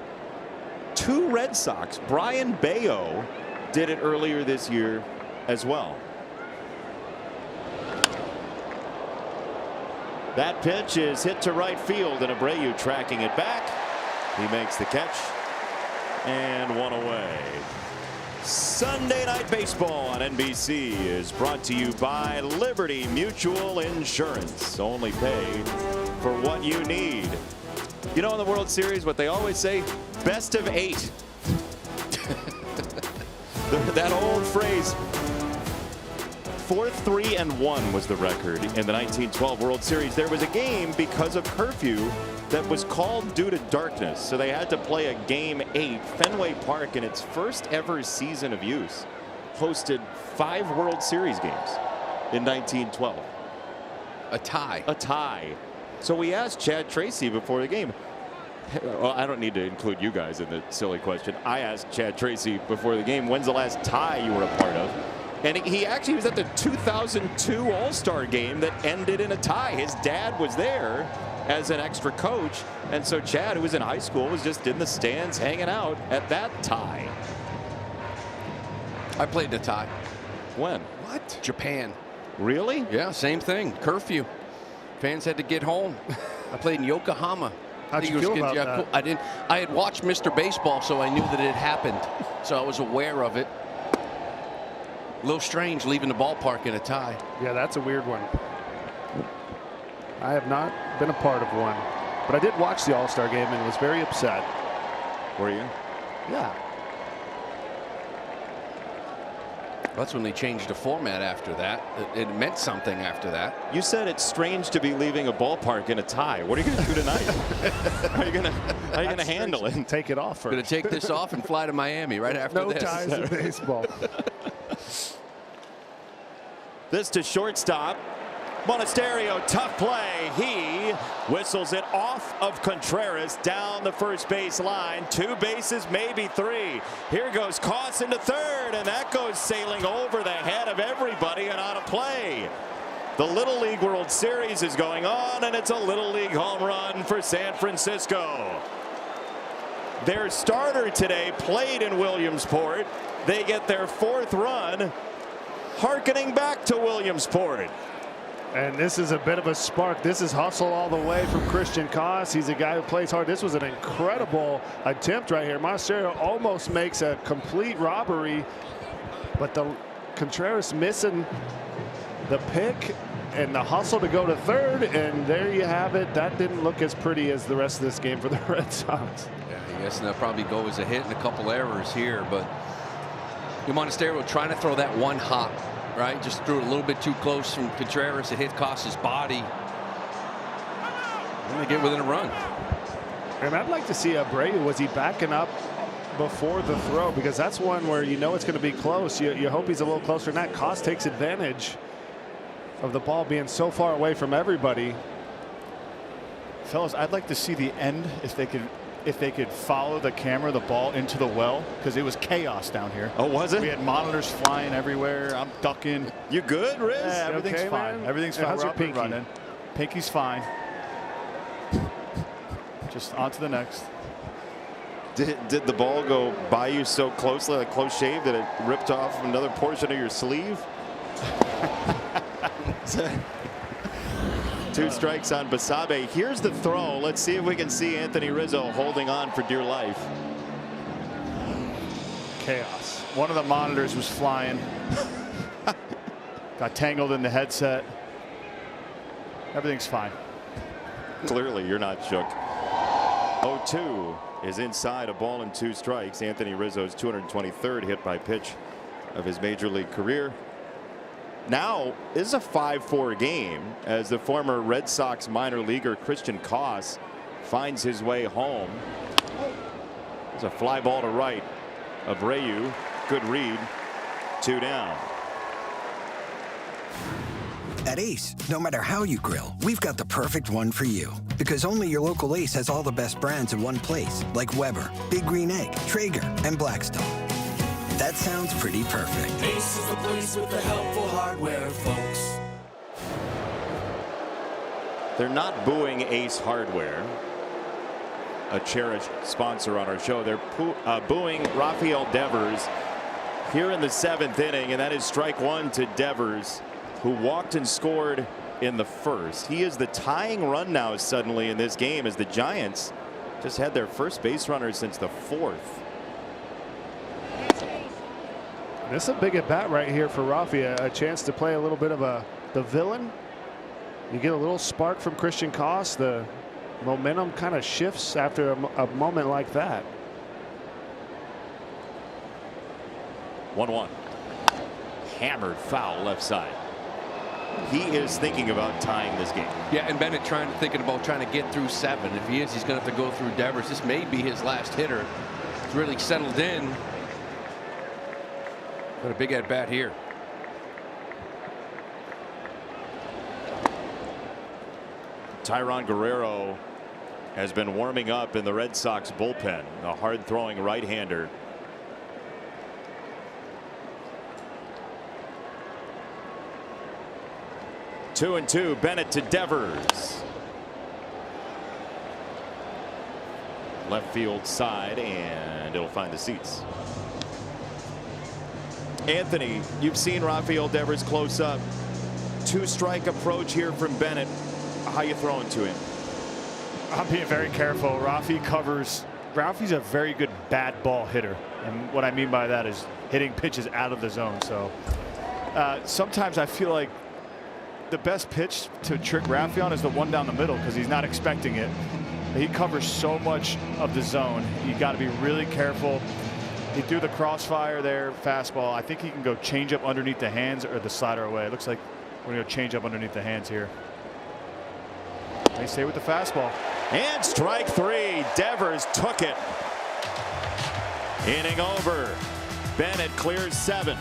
2 Red Sox, Brian Bayo, did it earlier this year as well. That pitch is hit to right field, and Abreu tracking it back. He makes the catch, and 1 away. Sunday Night Baseball on NBC is brought to you by Liberty Mutual Insurance. Only pay for what you need. You know, in the World Series, what they always say, best of 8. That old phrase. 4-3-1 was the record in the 1912 World Series. There was a game because of curfew that was called due to darkness, so they had to play a game 8. Fenway Park, in its first ever season of use, hosted 5 World Series games in 1912. A tie. A tie. So we asked Chad Tracy before the game. Well, I don't need to include you guys in the silly question. I asked Chad Tracy before the game, when's the last tie you were a part of? And he actually was at the 2002 All-Star game that ended in a tie. His dad was there as an extra coach. And so Chad, who was in high school, was just in the stands hanging out at that tie. I played in a tie. When? What? Japan. Really? Yeah, same thing. Curfew. Fans had to get home. I played in Yokohama. How'd you feel about that? I didn't. I had watched Mr. Baseball, so I knew that it happened. So I was aware of it. A little strange leaving the ballpark in a tie. Yeah, that's a weird one. I have not been a part of one, but I did watch the All-Star game and was very upset. Were you? Yeah. That's when they changed the format after that. It meant something after that. You said it's strange to be leaving a ballpark in a tie. What are you going to do tonight? How are you going to handle it? Take it off first. Going to take this off and fly to Miami right after no this. No ties in baseball. This to shortstop. Monasterio, tough play. He whistles it off of Contreras down the first base line. 2 bases, maybe 3. Here goes Causon to third, and that goes sailing over the head of everybody and on a play. The Little League World Series is going on, and it's a Little League home run for San Francisco. Their starter today played in Williamsport. They get their 4th run, harkening back to Williamsport. And this is a bit of a spark. This is hustle all the way from Christian Koss. He's a guy who plays hard. This was an incredible attempt right here. Monasterio almost makes a complete robbery, but the Contreras missing the pick and the hustle to go to third, and there you have it. That didn't look as pretty as the rest of this game for the Red Sox. Yeah, I guess they'll probably go as a hit and a couple errors here, but Monasterio trying to throw that one hop. Right, just threw it a little bit too close from Contreras. It hit Koss's body. And they get within a run. And I'd like to see Abreu. Was he backing up before the throw? Because that's one where you know it's going to be close. You hope he's a little closer than that. Koss takes advantage of the ball being so far away from everybody. Fellas, I'd like to see the end if they could follow the camera, the ball into the well, because it was chaos down here. Oh, was it? We had monitors flying everywhere. I'm ducking. You good, Riz? Yeah, everything's okay, fine. man? Everything's Yeah, fine. how's We're your up and pinky? running. Pinky's fine. Just on to the next. Did the ball go by you so closely, like close shave, that it ripped off another portion of your sleeve? 2 strikes on Basabe. Here's the throw. Let's see if we can see Anthony Rizzo holding on for dear life. Chaos. One of the monitors was flying. Got tangled in the headset. Everything's fine. Clearly, you're not shook. 0-2 is inside, a ball and 2 strikes. Anthony Rizzo's 223rd hit by pitch of his major league career. Now, this is a 5-4 game as the former Red Sox minor leaguer Christian Koss finds his way home. There's a fly ball to right. Abreu, good read. 2 down. At Ace, no matter how you grill, we've got the perfect one for you. Because only your local Ace has all the best brands in one place, like Weber, Big Green Egg, Traeger, and Blackstone. That sounds pretty perfect. Ace is the place with the helpful hardware, folks. They're not booing Ace Hardware, a cherished sponsor on our show. They're booing Rafael Devers here in the 7th inning, and that is strike one to Devers, who walked and scored in the first. He is the tying run now suddenly in this game, as the Giants just had their first base runner since the 4th. This is a big at bat right here for Rafi. A chance to play a little bit of the villain. You get a little spark from Christian Koss. The momentum kind of shifts after a moment like that. 1-1. Hammered foul left side. He is thinking about tying this game. Yeah, and Bennett thinking about trying to get through 7. If he is, he's going to have to go through Devers. This may be his last hitter. He's really settled in. Got a big at bat here. Tyron Guerrero has been warming up in the Red Sox bullpen. A hard throwing right-hander. Two and two. Bennett to Devers. Left field side, and it'll find the seats. Anthony, you've seen Rafael Devers close up. 2-strike approach here from Bennett. How you throwing to him? I'm being very careful. Rafi covers. Rafi's a very good bad ball hitter, and what I mean by that is hitting pitches out of the zone. So sometimes I feel like the best pitch to trick Rafi on is the one down the middle, because he's not expecting it. He covers so much of the zone. You got to be really careful. He threw the crossfire there, fastball. I think he can go change up underneath the hands or the slider away. It looks like we're going to change up underneath the hands here. They stay with the fastball. And strike 3. Devers took it. Inning over. Bennett clears 7.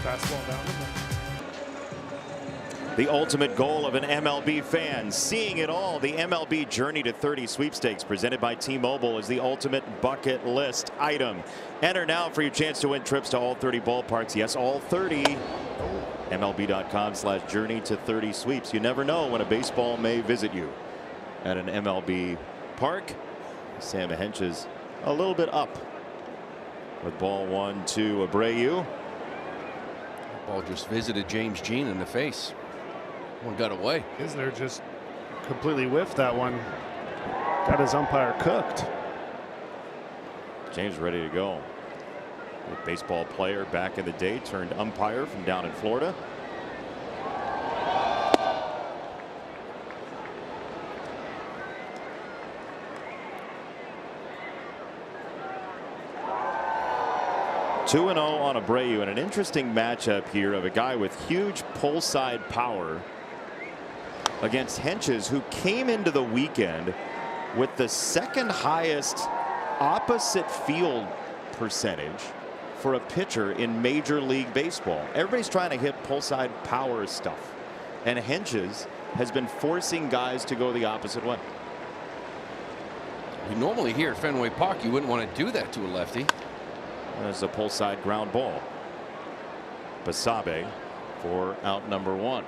Fastball down. The ultimate goal of an MLB fan, seeing it all. The MLB Journey to 30 sweepstakes presented by T-Mobile is the ultimate bucket list item. Enter now for your chance to win trips to all 30 ballparks. Yes, all 30. MLB.com/journey to 30 sweeps. You never know when a baseball may visit you at an MLB park. Sam Hentges a little bit up with ball 1 to Abreu. Ball just visited James Jean in the face. One got away. Isner just completely whiffed that one. Got his umpire cooked. James ready to go. A baseball player back in the day, turned umpire from down in Florida. Two and 0 on Abreu, and an interesting matchup here of a guy with huge pull side power against Hentges, who came into the weekend with the 2nd highest opposite field percentage for a pitcher in Major League Baseball. Everybody's trying to hit pull side power stuff, and Hentges has been forcing guys to go the opposite way. You normally here at Fenway Park, you wouldn't want to do that to a lefty. There's a pull side ground ball. Basabe for out number 1.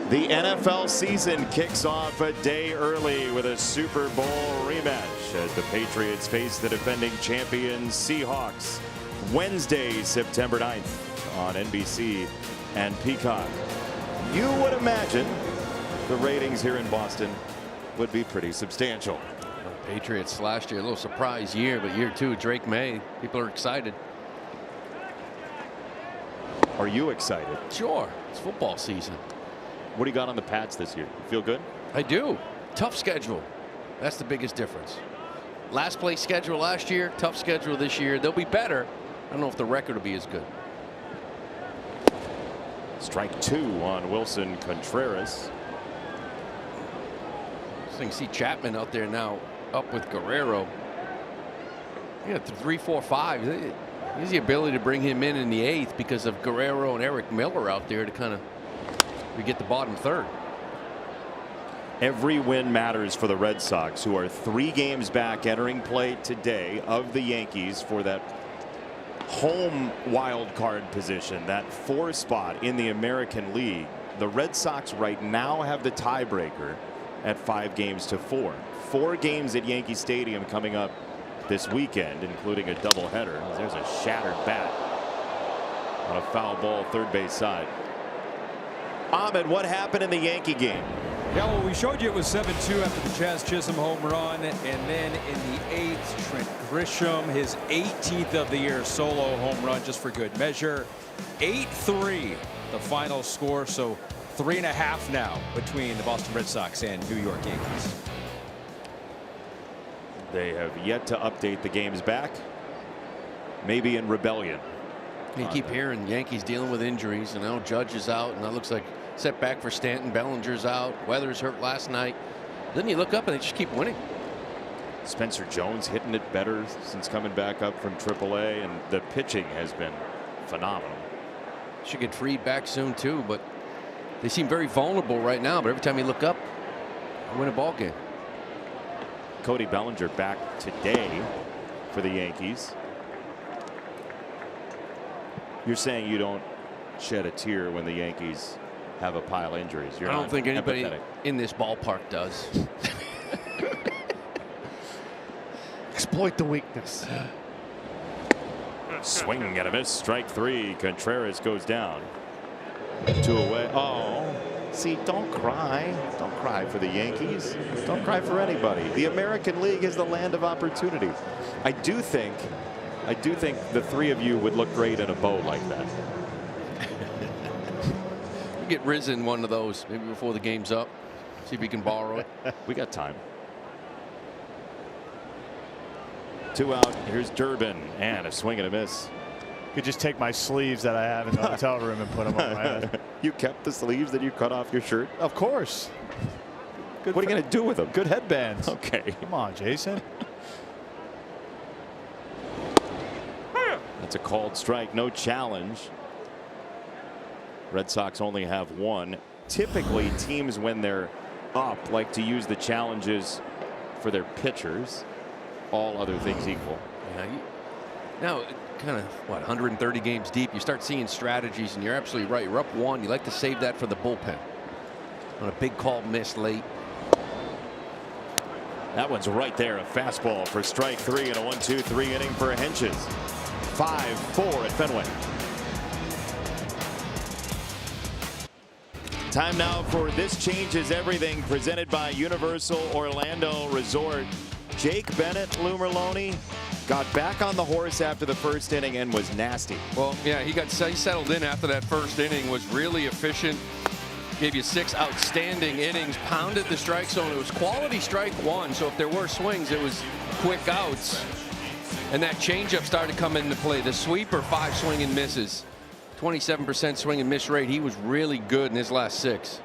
The NFL season kicks off a day early with a Super Bowl rematch as the Patriots face the defending champions Seahawks Wednesday, September 9th on NBC and Peacock. You would imagine the ratings here in Boston would be pretty substantial. Patriots last year, a little surprise year, but year 2, Drake May, people are excited. Are you excited? Sure. It's football season. What do you got on the Pats this year? You feel good? I do. Tough schedule. That's the biggest difference. Last place schedule last year, tough schedule this year. They'll be better. I don't know if the record will be as good. Strike 2 on Wilson Contreras. So you can see Chapman out there now, up with Guerrero. Yeah, 3, 4, 5. He has the ability to bring him in the 8th because of Guerrero and Eric Miller out there to kind of get the bottom third. Every win matters for the Red Sox, who are 3 games back entering play today of the Yankees for that home wild card position, that 4 spot in the American League. The Red Sox right now have the tiebreaker at 5-4. 4 games at Yankee Stadium coming up this weekend, including a doubleheader. There's a shattered bat on a foul ball third base side. Ahmed, what happened in the Yankee game? Yeah, well, we showed you it was 7-2 after the Jazz Chisholm home run, and then in the 8th, Trent Grisham, his 18th of the year solo home run, just for good measure. 8-3, the final score, so 3.5 now between the Boston Red Sox and New York Yankees. They have yet to update the games back. Maybe in rebellion. You keep hearing Yankees dealing with injuries, and now Judge is out, and that looks like setback for Stanton. Bellinger's out. Weathers hurt last night. Then you look up and they just keep winning. Spencer Jones hitting it better since coming back up from AAA, and the pitching has been phenomenal. Should get Fried back soon too, but they seem very vulnerable right now. But every time you look up, they win a ball game. Cody Bellinger back today for the Yankees. You're saying you don't shed a tear when the Yankees have a pile of injuries. You're I don't think anybody empathetic. in this ballpark does. Exploit the weakness. Swing and a miss. Strike 3. Contreras goes down. 2 away. Oh, see, don't cry. Don't cry for the Yankees. Don't cry for anybody. The American League is the land of opportunity. I do think the 3 of you would look great in a bow like that. Get Rizin one of those maybe before the game's up. See if we can borrow it. We got time. 2 out. Here's Durbin, and a swing and a miss. Could just take my sleeves that I have in the hotel room and put them on my head. You kept the sleeves that you cut off your shirt? Of course. What are you going to do with them? Good headbands. Okay. Come on, Jason. That's a called strike. No challenge. Red Sox only have 1. Typically, teams, when they're up, like to use the challenges for their pitchers. All other things equal. Yeah, now, kind of, 130 games deep, you start seeing strategies, and you're absolutely right. You're up 1. You like to save that for the bullpen. On a big call missed late. That one's right there. A fastball for strike 3 and a 1-2-3 inning for Henches. 5-4 at Fenway. Time now for This Changes Everything, presented by Universal Orlando Resort. Jake Bennett, Lou Merloni, got back on the horse after the first inning and was nasty. Well, yeah, he settled in after that first inning, was really efficient. Gave you 6 outstanding innings, pounded the strike zone. It was quality strike 1, so if there were swings, it was quick outs. And that changeup started coming into play. The sweeper, 5 swing and misses. 27% swing and miss rate. He was really good in his last 6.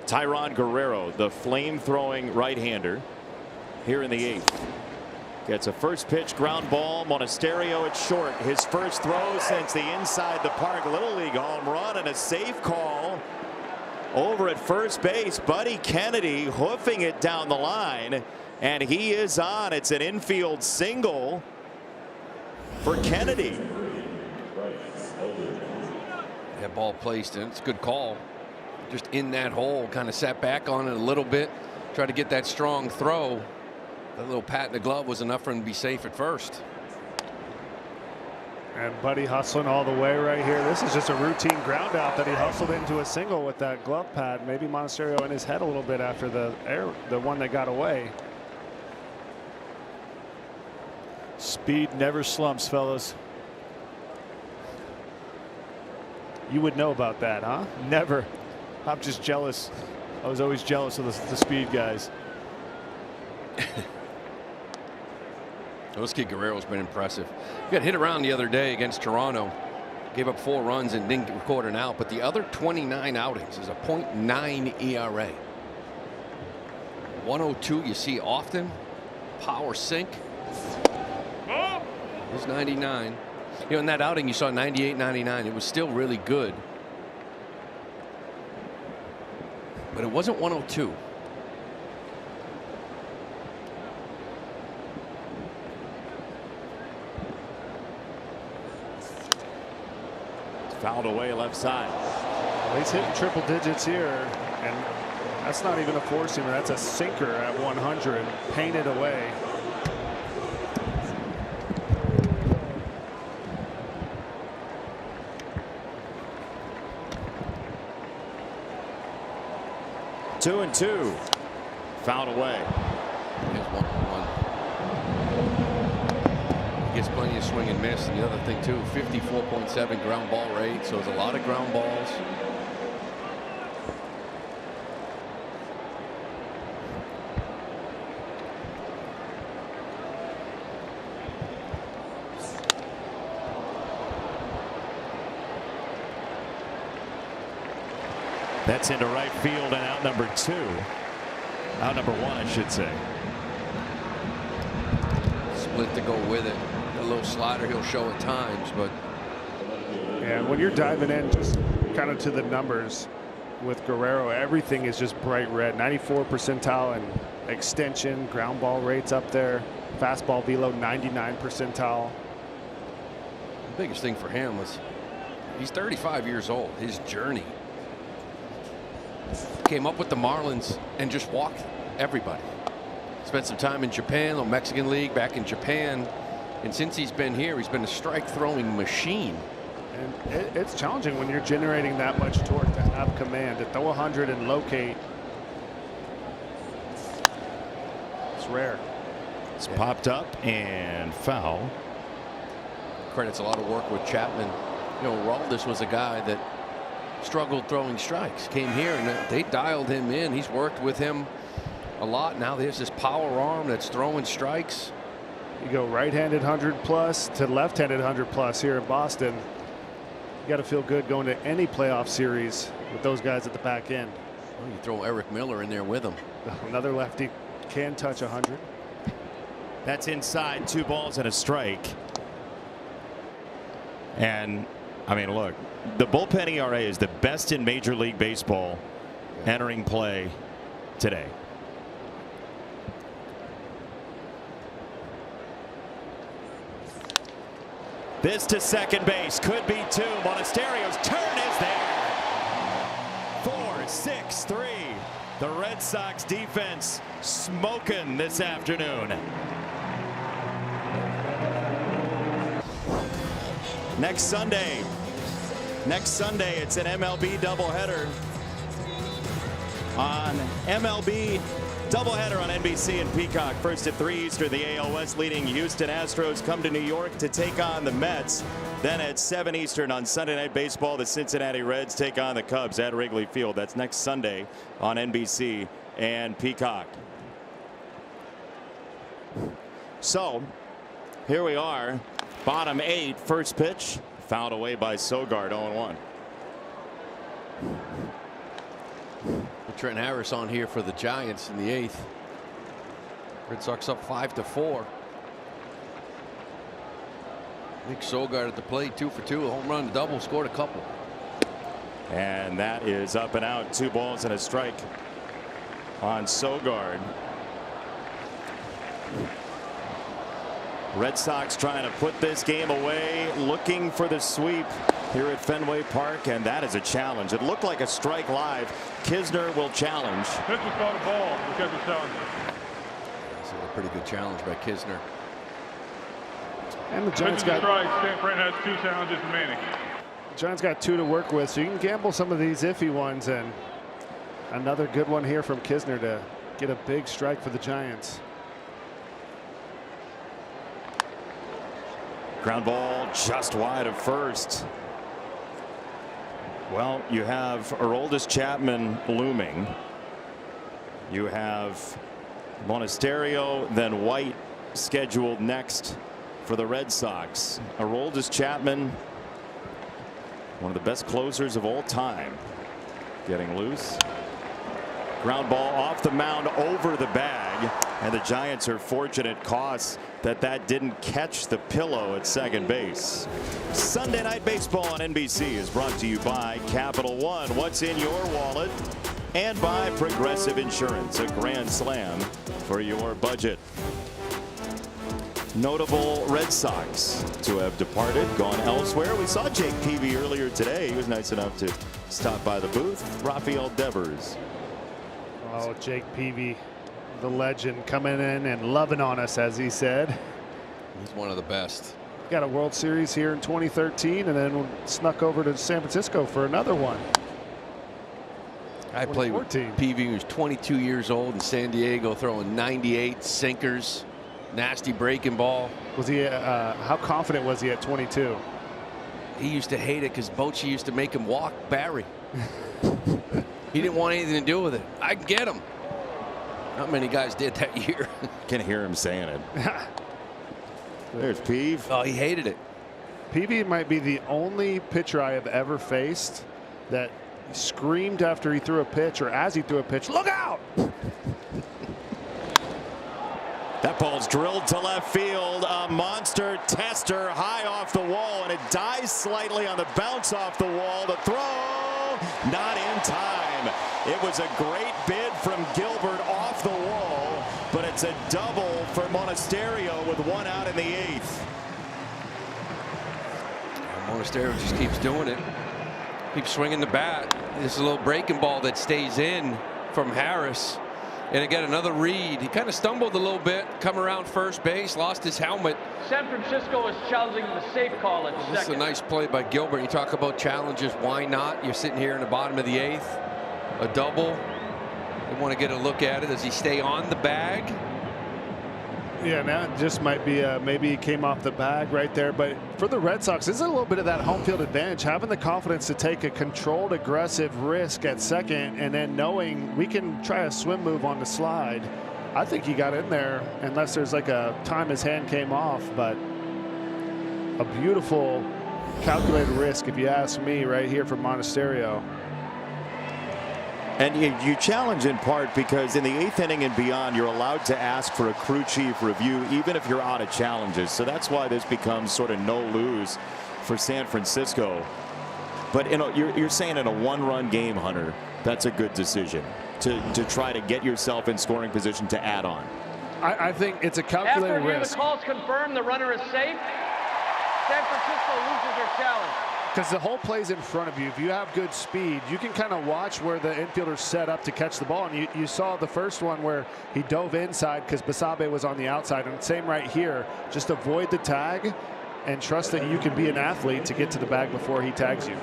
Tyron Guerrero, the flame-throwing right-hander, here in the 8th. Gets a first pitch ground ball. Monasterio at short. His first throw since the inside the park Little League home run, and a safe call over at first base. Buddy Kennedy hoofing it down the line, and he is on. It's an infield single for Kennedy. That ball placed, and it's a good call. Just in that hole, kind of sat back on it a little bit, tried to get that strong throw. That little pat in the glove was enough for him to be safe at first. And Buddy hustling all the way right here. This is just a routine ground out that he hustled into a single with that glove pad. Maybe Monasterio in his head a little bit after the one that got away. Speed never slumps, fellas. You would know about that, huh? Never. I'm just jealous. I was always jealous of the speed guys. This kid Guerrero's been impressive. He got hit around the other day against Toronto. Gave up 4 runs and didn't record an out, but the other 29 outings is a .9 ERA. 102 you see often. Power sink. It's 99. You know, in that outing, you saw 98, 99. It was still really good. But it wasn't 102. Fouled away left side. He's hitting triple digits here, and that's not even a four-seamer. That's a sinker at 100, painted away. Two and two. Fouled away. Here's 1-1. He gets plenty of swing and miss. And the other thing, too, 54.7 ground ball rate. So it's a lot of ground balls. That's into right field and out number 2. Out number 1, I should say. Split to go with it. A little slider he'll show at times, but. Yeah, when you're diving in just kind of to the numbers with Guerrero, everything is just bright red. 94 percentile and extension, ground ball rates up there. Fastball velo 99 percentile. The biggest thing for him was he's 35 years old. His journey. Came up with the Marlins and just walked everybody. Spent some time in Japan, the Mexican League, back in Japan. And since he's been here, he's been a strike throwing machine. And it's challenging when you're generating that much torque to have command, to throw 100 and locate. It's rare. It's popped up and foul. Credits a lot of work with Chapman. You know, Raldis was a guy that struggled throwing strikes, came here and they dialed him in. He's worked with him a lot. Now there's this power arm that's throwing strikes. You go right-handed 100 plus to left-handed 100 plus here in Boston. You got to feel good going to any playoff series with those guys at the back end. Well, you throw Eric Miller in there with him. Another lefty can touch 100. That's inside, 2 balls and a strike. And I mean, look, the bullpen ERA is the best in Major League Baseball entering play today. This to second base, could be 2. Monasterio's turn is there. 4-6-3. The Red Sox defense smoking this afternoon. Next Sunday, it's an MLB doubleheader on MLB doubleheader on NBC and Peacock. First at 3 Eastern, the AL West leading Houston Astros come to New York to take on the Mets. Then at 7 Eastern on Sunday Night Baseball, the Cincinnati Reds take on the Cubs at Wrigley Field. That's next Sunday on NBC and Peacock. So here we are, bottom 8, first pitch, fouled away by Sogard, 0-1. Trent Harris on here for the Giants in the 8th. Red Sox up 5-4. Nick Sogard at the plate, 2 for 2, a home run, a double, scored a couple. And that is up and out, 2 balls and a strike on Sogard. Red Sox trying to put this game away, looking for the sweep here at Fenway Park, and that is a challenge. It looked like a strike live. Kisner will challenge. Pitch was called a ball. The catcher challenged. This is a pretty good challenge by Kisner. And the Giants got Stan Friend has 2 challenges remaining. The Giants got 2 to work with, so you can gamble some of these iffy ones, and another good one here from Kisner to get a big strike for the Giants. Ground ball just wide of first. Well, you have Aroldis Chapman looming. You have Monasterio, then White scheduled next for the Red Sox. Aroldis Chapman, one of the best closers of all time, getting loose. Ground ball off the mound over the bag. And the Giants are fortunate, Koss, that didn't catch the pillow at second base. Sunday Night Baseball on NBC is brought to you by Capital One. What's in your wallet? And by Progressive Insurance, a grand slam for your budget. Notable Red Sox to have departed, gone elsewhere. We saw Jake Peavy earlier today. He was nice enough to stop by the booth. Rafael Devers. Oh, Jake Peavy, the legend, coming in and loving on us, as he said. He's one of the best. Got a World Series here in 2013 and then snuck over to San Francisco for another one. I played with Peavy, who was 22 years old in San Diego, throwing 98 sinkers, nasty breaking ball. Was he, how confident was he at 22? He used to hate it because Bochy used to make him walk Barry. He didn't want anything to do with it. I can get him. Not many guys did that year. Can hear him saying it. There's Peavy. Oh, he hated it. Peavy might be the only pitcher I have ever faced that screamed after he threw a pitch or as he threw a pitch, "Look out!" That ball's drilled to left field. A monster tester high off the wall, and it dies slightly on the bounce off the wall. The throw, not in time. It was a great bid from Gilbert off the wall, but it's a double for Monasterio with one out in the eighth. Monasterio just keeps doing it. Keeps swinging the bat. This is a little breaking ball that stays in from Harris. And again, another read. He kind of stumbled a little bit, come around first base, lost his helmet. San Francisco is challenging the safe call at second. This is a nice play by Gilbert. You talk about challenges. Why not? You're sitting here in the bottom of the eighth. A double. You want to get a look at it. Does he stay on the bag? Yeah, now it just might be maybe he came off the bag right there. But for the Red Sox, this is a little bit of that home field advantage, having the confidence to take a controlled, aggressive risk at second, and then knowing we can try a swim move on the slide. I think he got in there, unless there's like a time his hand came off. But a beautiful calculated risk, if you ask me, right here from Monasterio. And you challenge in part because in the eighth inning and beyond, you're allowed to ask for a crew chief review, even if you're out of challenges. So that's why this becomes sort of no lose for San Francisco. But you're saying in a one-run game, Hunter, that's a good decision to try to get yourself in scoring position to add on. I think it's a calculated After risk. the call's confirmed, the runner is safe. San Francisco loses their challenge. Because the whole play's in front of you. If you have good speed, you can kind of watch where the infielders set up to catch the ball. And you saw the first one where he dove inside because Basabe was on the outside. And same right here. Just avoid the tag and trust that you can be an athlete to get to the bag before he tags you.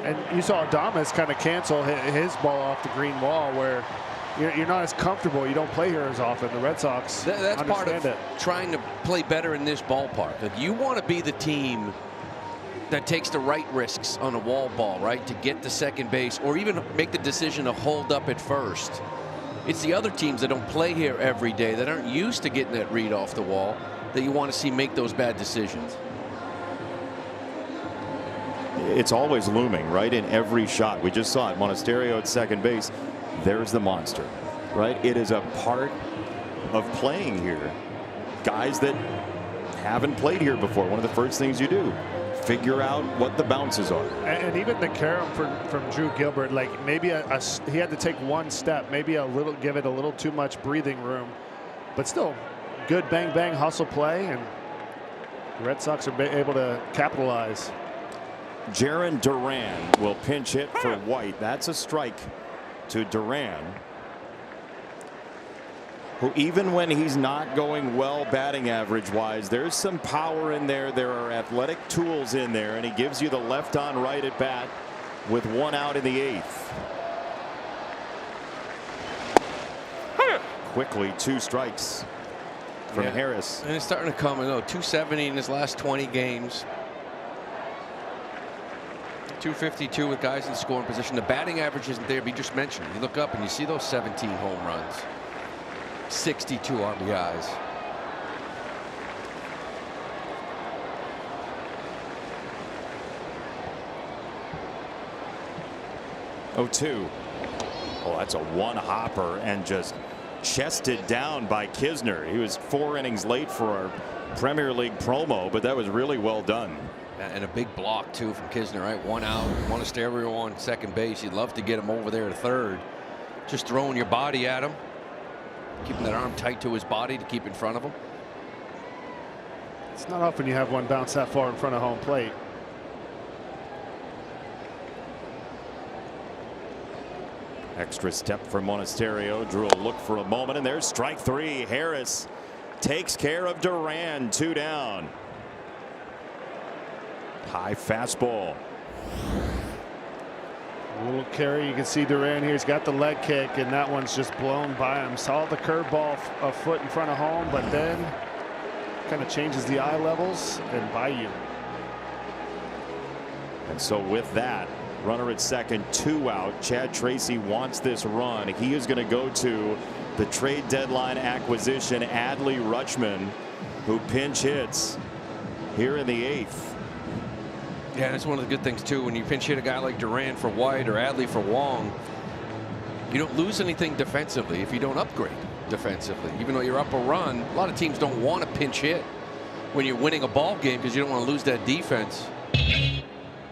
And you saw Adames kind of cancel his ball off the green wall where you're not as comfortable. You don't play here as often. The Red Sox that's part of it. Trying to play better in this ballpark. If you want to be the team that takes the right risks on a wall ball, right, to get to second base or even make the decision to hold up at first. It's the other teams that don't play here every day, that aren't used to getting that read off the wall, that you want to see make those bad decisions. It's always looming, right, in every shot. We just saw it. Monasterio at second base. There's the monster, right? It is a part of playing here. Guys that haven't played here before, one of the first things you do, figure out what the bounces are. And even the carom from Drew Gilbert, like maybe he had to take one step, maybe give it a little too much breathing room, but still good bang bang hustle play, and the Red Sox are able to capitalize. Jarren Duran will pinch hit for White. That's a strike to Duran, who even when he's not going well batting average wise, there's some power in there. There are athletic tools in there, and he gives you the left on right at bat with one out in the eighth. Quickly, two strikes from Harris. And it's starting to come in, 270 in his last 20 games. 252 with guys in scoring position. The batting average isn't there, but you just mentioned, you look up and you see those 17 home runs. 62 RBIs. Oh, that's a one hopper and just chested down by Kisner. He was 4 innings late for our Premier League promo, but that was really well done. And a big block too from Kisner, right? 1 out, want to stay everyone on second base. You'd love to get him over there to third. Just throwing your body at him, keeping that arm tight to his body to keep in front of him. It's not often you have one bounce that far in front of home plate. Extra step from Monasterio. Drew a look for a moment, and there's strike 3. Harris takes care of Duran. 2 down. High fastball. A little carry. You can see Duran here. He's got the leg kick, and that one's just blown by him. Saw the curveball a foot in front of home, but then kind of changes the eye levels and by you. And so with that, runner at second, 2 out. Chad Tracy wants this run. He is going to go to the trade deadline acquisition, Adley Rutschman, who pinch hits here in the 8th. Yeah, that's one of the good things too. When you pinch hit a guy like Duran for White or Adley for Wong, you don't lose anything defensively if you don't upgrade defensively. Even though you're up a run, a lot of teams don't want to pinch hit when you're winning a ball game because you don't want to lose that defense.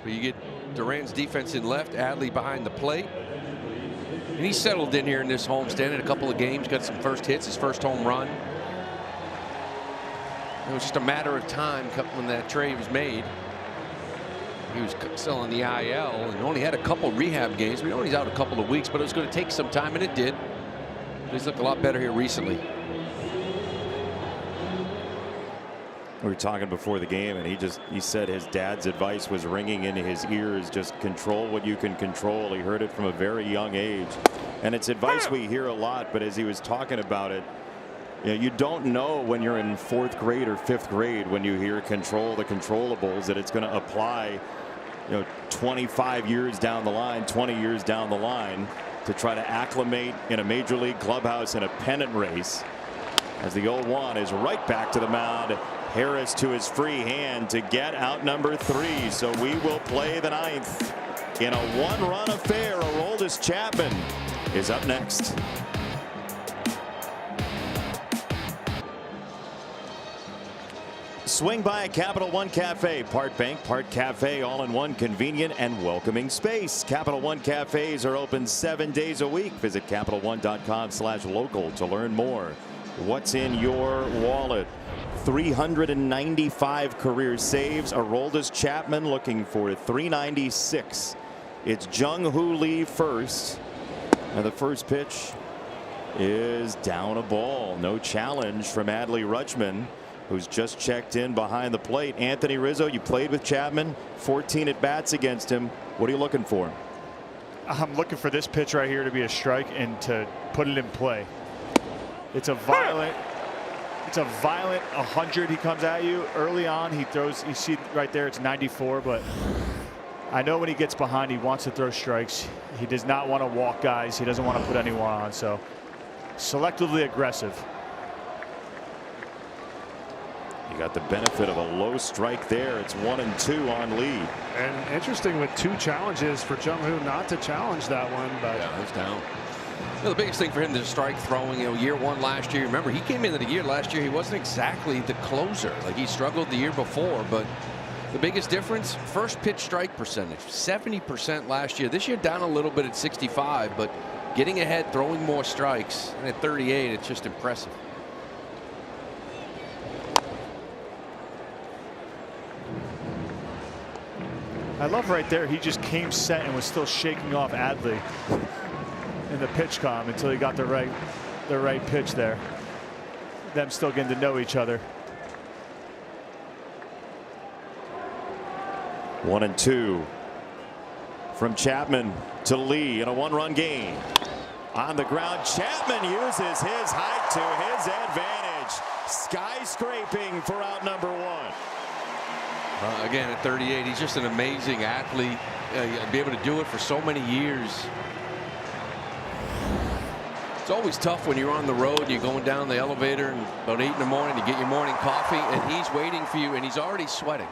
But you get Duran's defense in left, Adley behind the plate. And he's settled in here in this homestand in a couple of games, got some first hits, his first home run. It was just a matter of time when that trade was made. He was still on the IL and only had a couple rehab games. We know he's out a couple of weeks, but it was going to take some time, and it did. He's looked a lot better here recently. We were talking before the game, and he said his dad's advice was ringing in his ears. Just control what you can control. He heard it from a very young age, and it's advice we hear a lot. But as he was talking about it, you don't know when you're in 4th grade or 5th grade when you hear control the controllables that it's going to apply 25 years down the line, 20 years down the line, to try to acclimate in a major league clubhouse in a pennant race. As the 0-1 is right back to the mound. Harris to his free hand to get out number 3. So we will play the 9th in a 1-run affair. Aroldis Chapman is up next. Swing by a Capital One Cafe, part bank, part cafe, all in one convenient and welcoming space. Capital One cafes are open 7 days a week. Visit CapitalOne.com/local to learn more. What's in your wallet? 395 career saves. Aroldis Chapman looking for 396. It's Jung-Hoo Lee first. And the first pitch is down a ball. No challenge from Adley Rutschman, who's just checked in behind the plate. Anthony Rizzo, you played with Chapman, 14 at bats against him. What are you looking for? I'm looking for this pitch right here to be a strike and to put it in play. It's a violent 100 he comes at you early on. He throws, you see right there, it's 94, but I know when he gets behind, he wants to throw strikes. He does not want to walk guys. He doesn't want to put anyone on. So selectively aggressive. You got the benefit of a low strike there. It's 1-2 on Lee. And interesting with 2 challenges for Jung-Hoo not to challenge that one, but yeah, he's down. The biggest thing for him is strike throwing. Year 1 last year. Remember, he came into the year last year. He wasn't exactly the closer. Like he struggled the year before, but the biggest difference, first pitch strike percentage, 70% last year. This year down a little bit at 65, but getting ahead, throwing more strikes. And at 38, it's just impressive. I love right there, he just came set and was still shaking off Adley in the pitch com until he got the right pitch there. Them still getting to know each other. 1-2 from Chapman to Lee in a 1-run game. On the ground, Chapman uses his height to his advantage. Skyscraping for out number 1. Again, at 38, he's just an amazing athlete. Be able to do it for so many years. It's always tough when you're on the road and you're going down the elevator and about 8 in the morning to get your morning coffee, and he's waiting for you and he's already sweating.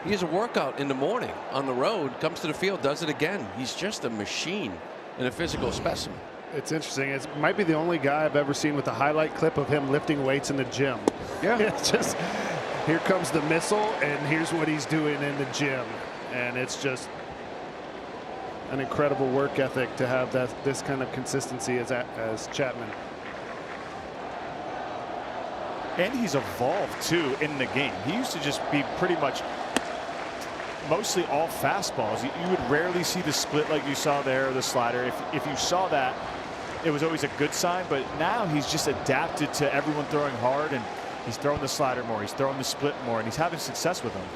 He has a workout in the morning on the road, comes to the field, does it again. He's just a machine and a physical specimen. It's interesting. It might be the only guy I've ever seen with a highlight clip of him lifting weights in the gym. Yeah. It's just, here comes the missile, and here's what he's doing in the gym. And it's just an incredible work ethic to have this kind of consistency as Chapman. And he's evolved too in the game. He used to just be pretty much mostly all fastballs. You would rarely see the split like you saw there, or the slider. If you saw that, it was always a good sign. But now he's just adapted to everyone throwing hard, and he's throwing the slider more. He's throwing the split more, and he's having success with them.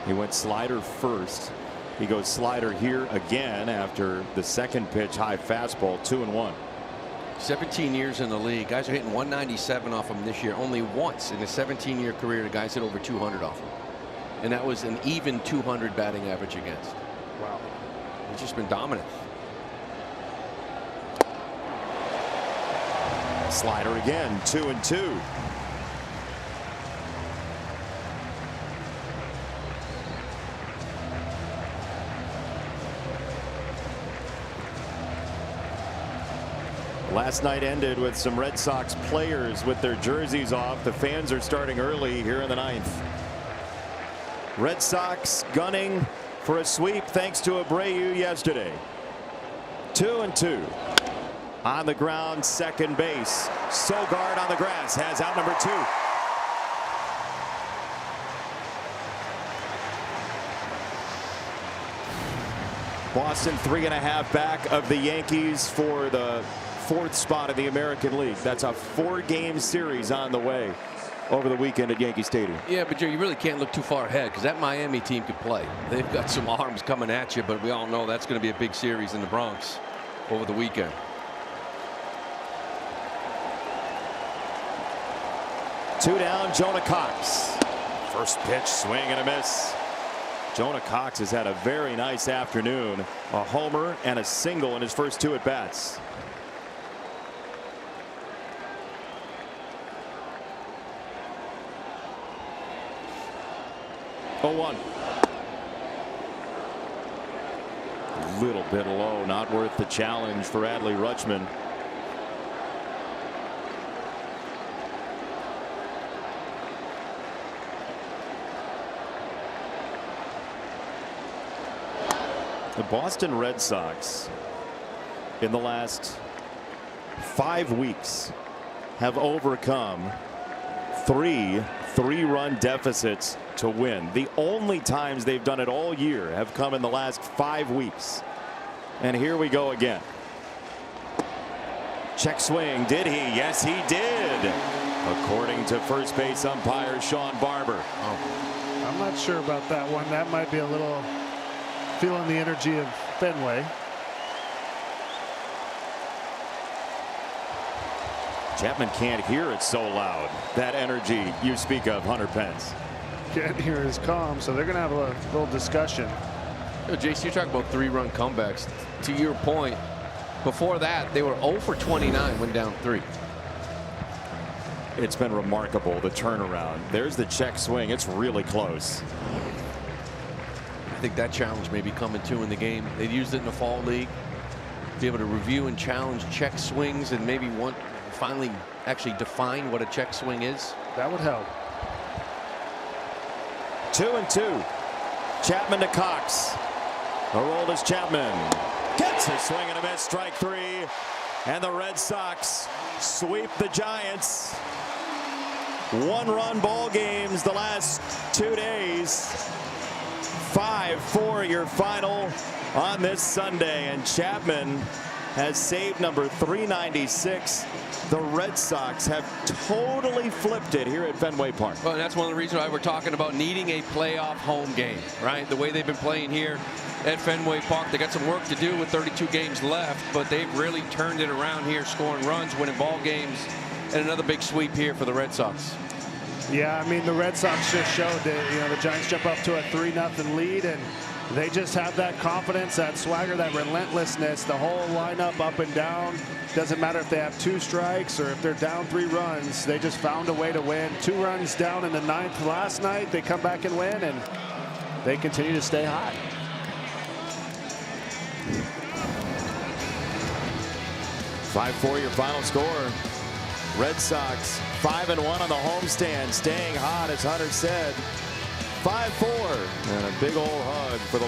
He went slider first. He goes slider here again after the second pitch, high fastball, 2-1. 17 years in the league. Guys are hitting 197 off him this year. Only once in a 17-year career the guys hit over 200 off him. And that was an even 200 batting average against. Wow. He's just been dominant. Slider again, 2-2. Last night ended with some Red Sox players with their jerseys off. The fans are starting early here in the 9th. Red Sox gunning for a sweep thanks to Abreu yesterday. 2-2. On the ground, second base. Sogard on the grass has out number 2. Boston 3.5 back of the Yankees for the 4th spot in the American League. That's a 4-game series on the way over the weekend at Yankee Stadium. Yeah, but Joe, you really can't look too far ahead because that Miami team could play. They've got some arms coming at you, but we all know that's going to be a big series in the Bronx over the weekend. Two down, Jonah Cox. First pitch, swing and a miss. Jonah Cox has had a very nice afternoon. A homer and a single in his first 2 at-bats. A little bit low, not worth the challenge for Adley Rutschman. The Boston Red Sox in the last 5 weeks have overcome 3 3-run deficits to win. The only times they've done it all year have come in the last 5 weeks. And here we go again. Check swing. Did he? Yes, he did. According to first base umpire Sean Barber. Oh. I'm not sure about that one. That might be a little feeling the energy of Fenway. Chapman can't hear it so loud. That energy you speak of, Hunter Pence. Can't hear his calm, so they're going to have a little discussion. You know, Jason, you're talking about 3-run comebacks. To your point, before that, they were 0 for 29 when down 3. It's been remarkable, the turnaround. There's the check swing. It's really close. I think that challenge may be coming too in the game. They've used it in the fall league. Be able to review and challenge check swings and maybe finally actually define what a check swing is. That would help. 2-2. Chapman to Cox. Aroldis Chapman gets a swing and a miss, strike 3. And the Red Sox sweep the Giants. 1-run ball games the last 2 days. 5-4 your final on this Sunday, and Chapman has saved number 396. The Red Sox have totally flipped it here at Fenway Park. Well, and that's one of the reasons why we're talking about needing a playoff home game, right? The way they've been playing here at Fenway Park, they got some work to do with 32 games left, but they've really turned it around here, scoring runs, winning ball games, and another big sweep here for the Red Sox. Yeah, I mean, the Red Sox just showed that, the Giants jump up to a 3-0 lead, and they just have that confidence, that swagger, that relentlessness, the whole lineup up and down. Doesn't matter if they have 2 strikes or if they're down 3 runs. They just found a way to win. 2 runs down in the 9th last night. They come back and win, and they continue to stay hot. 5-4 your final score. Red Sox 5-1 on the homestand, staying hot, as Hunter said. 5-4, and a big old hug for the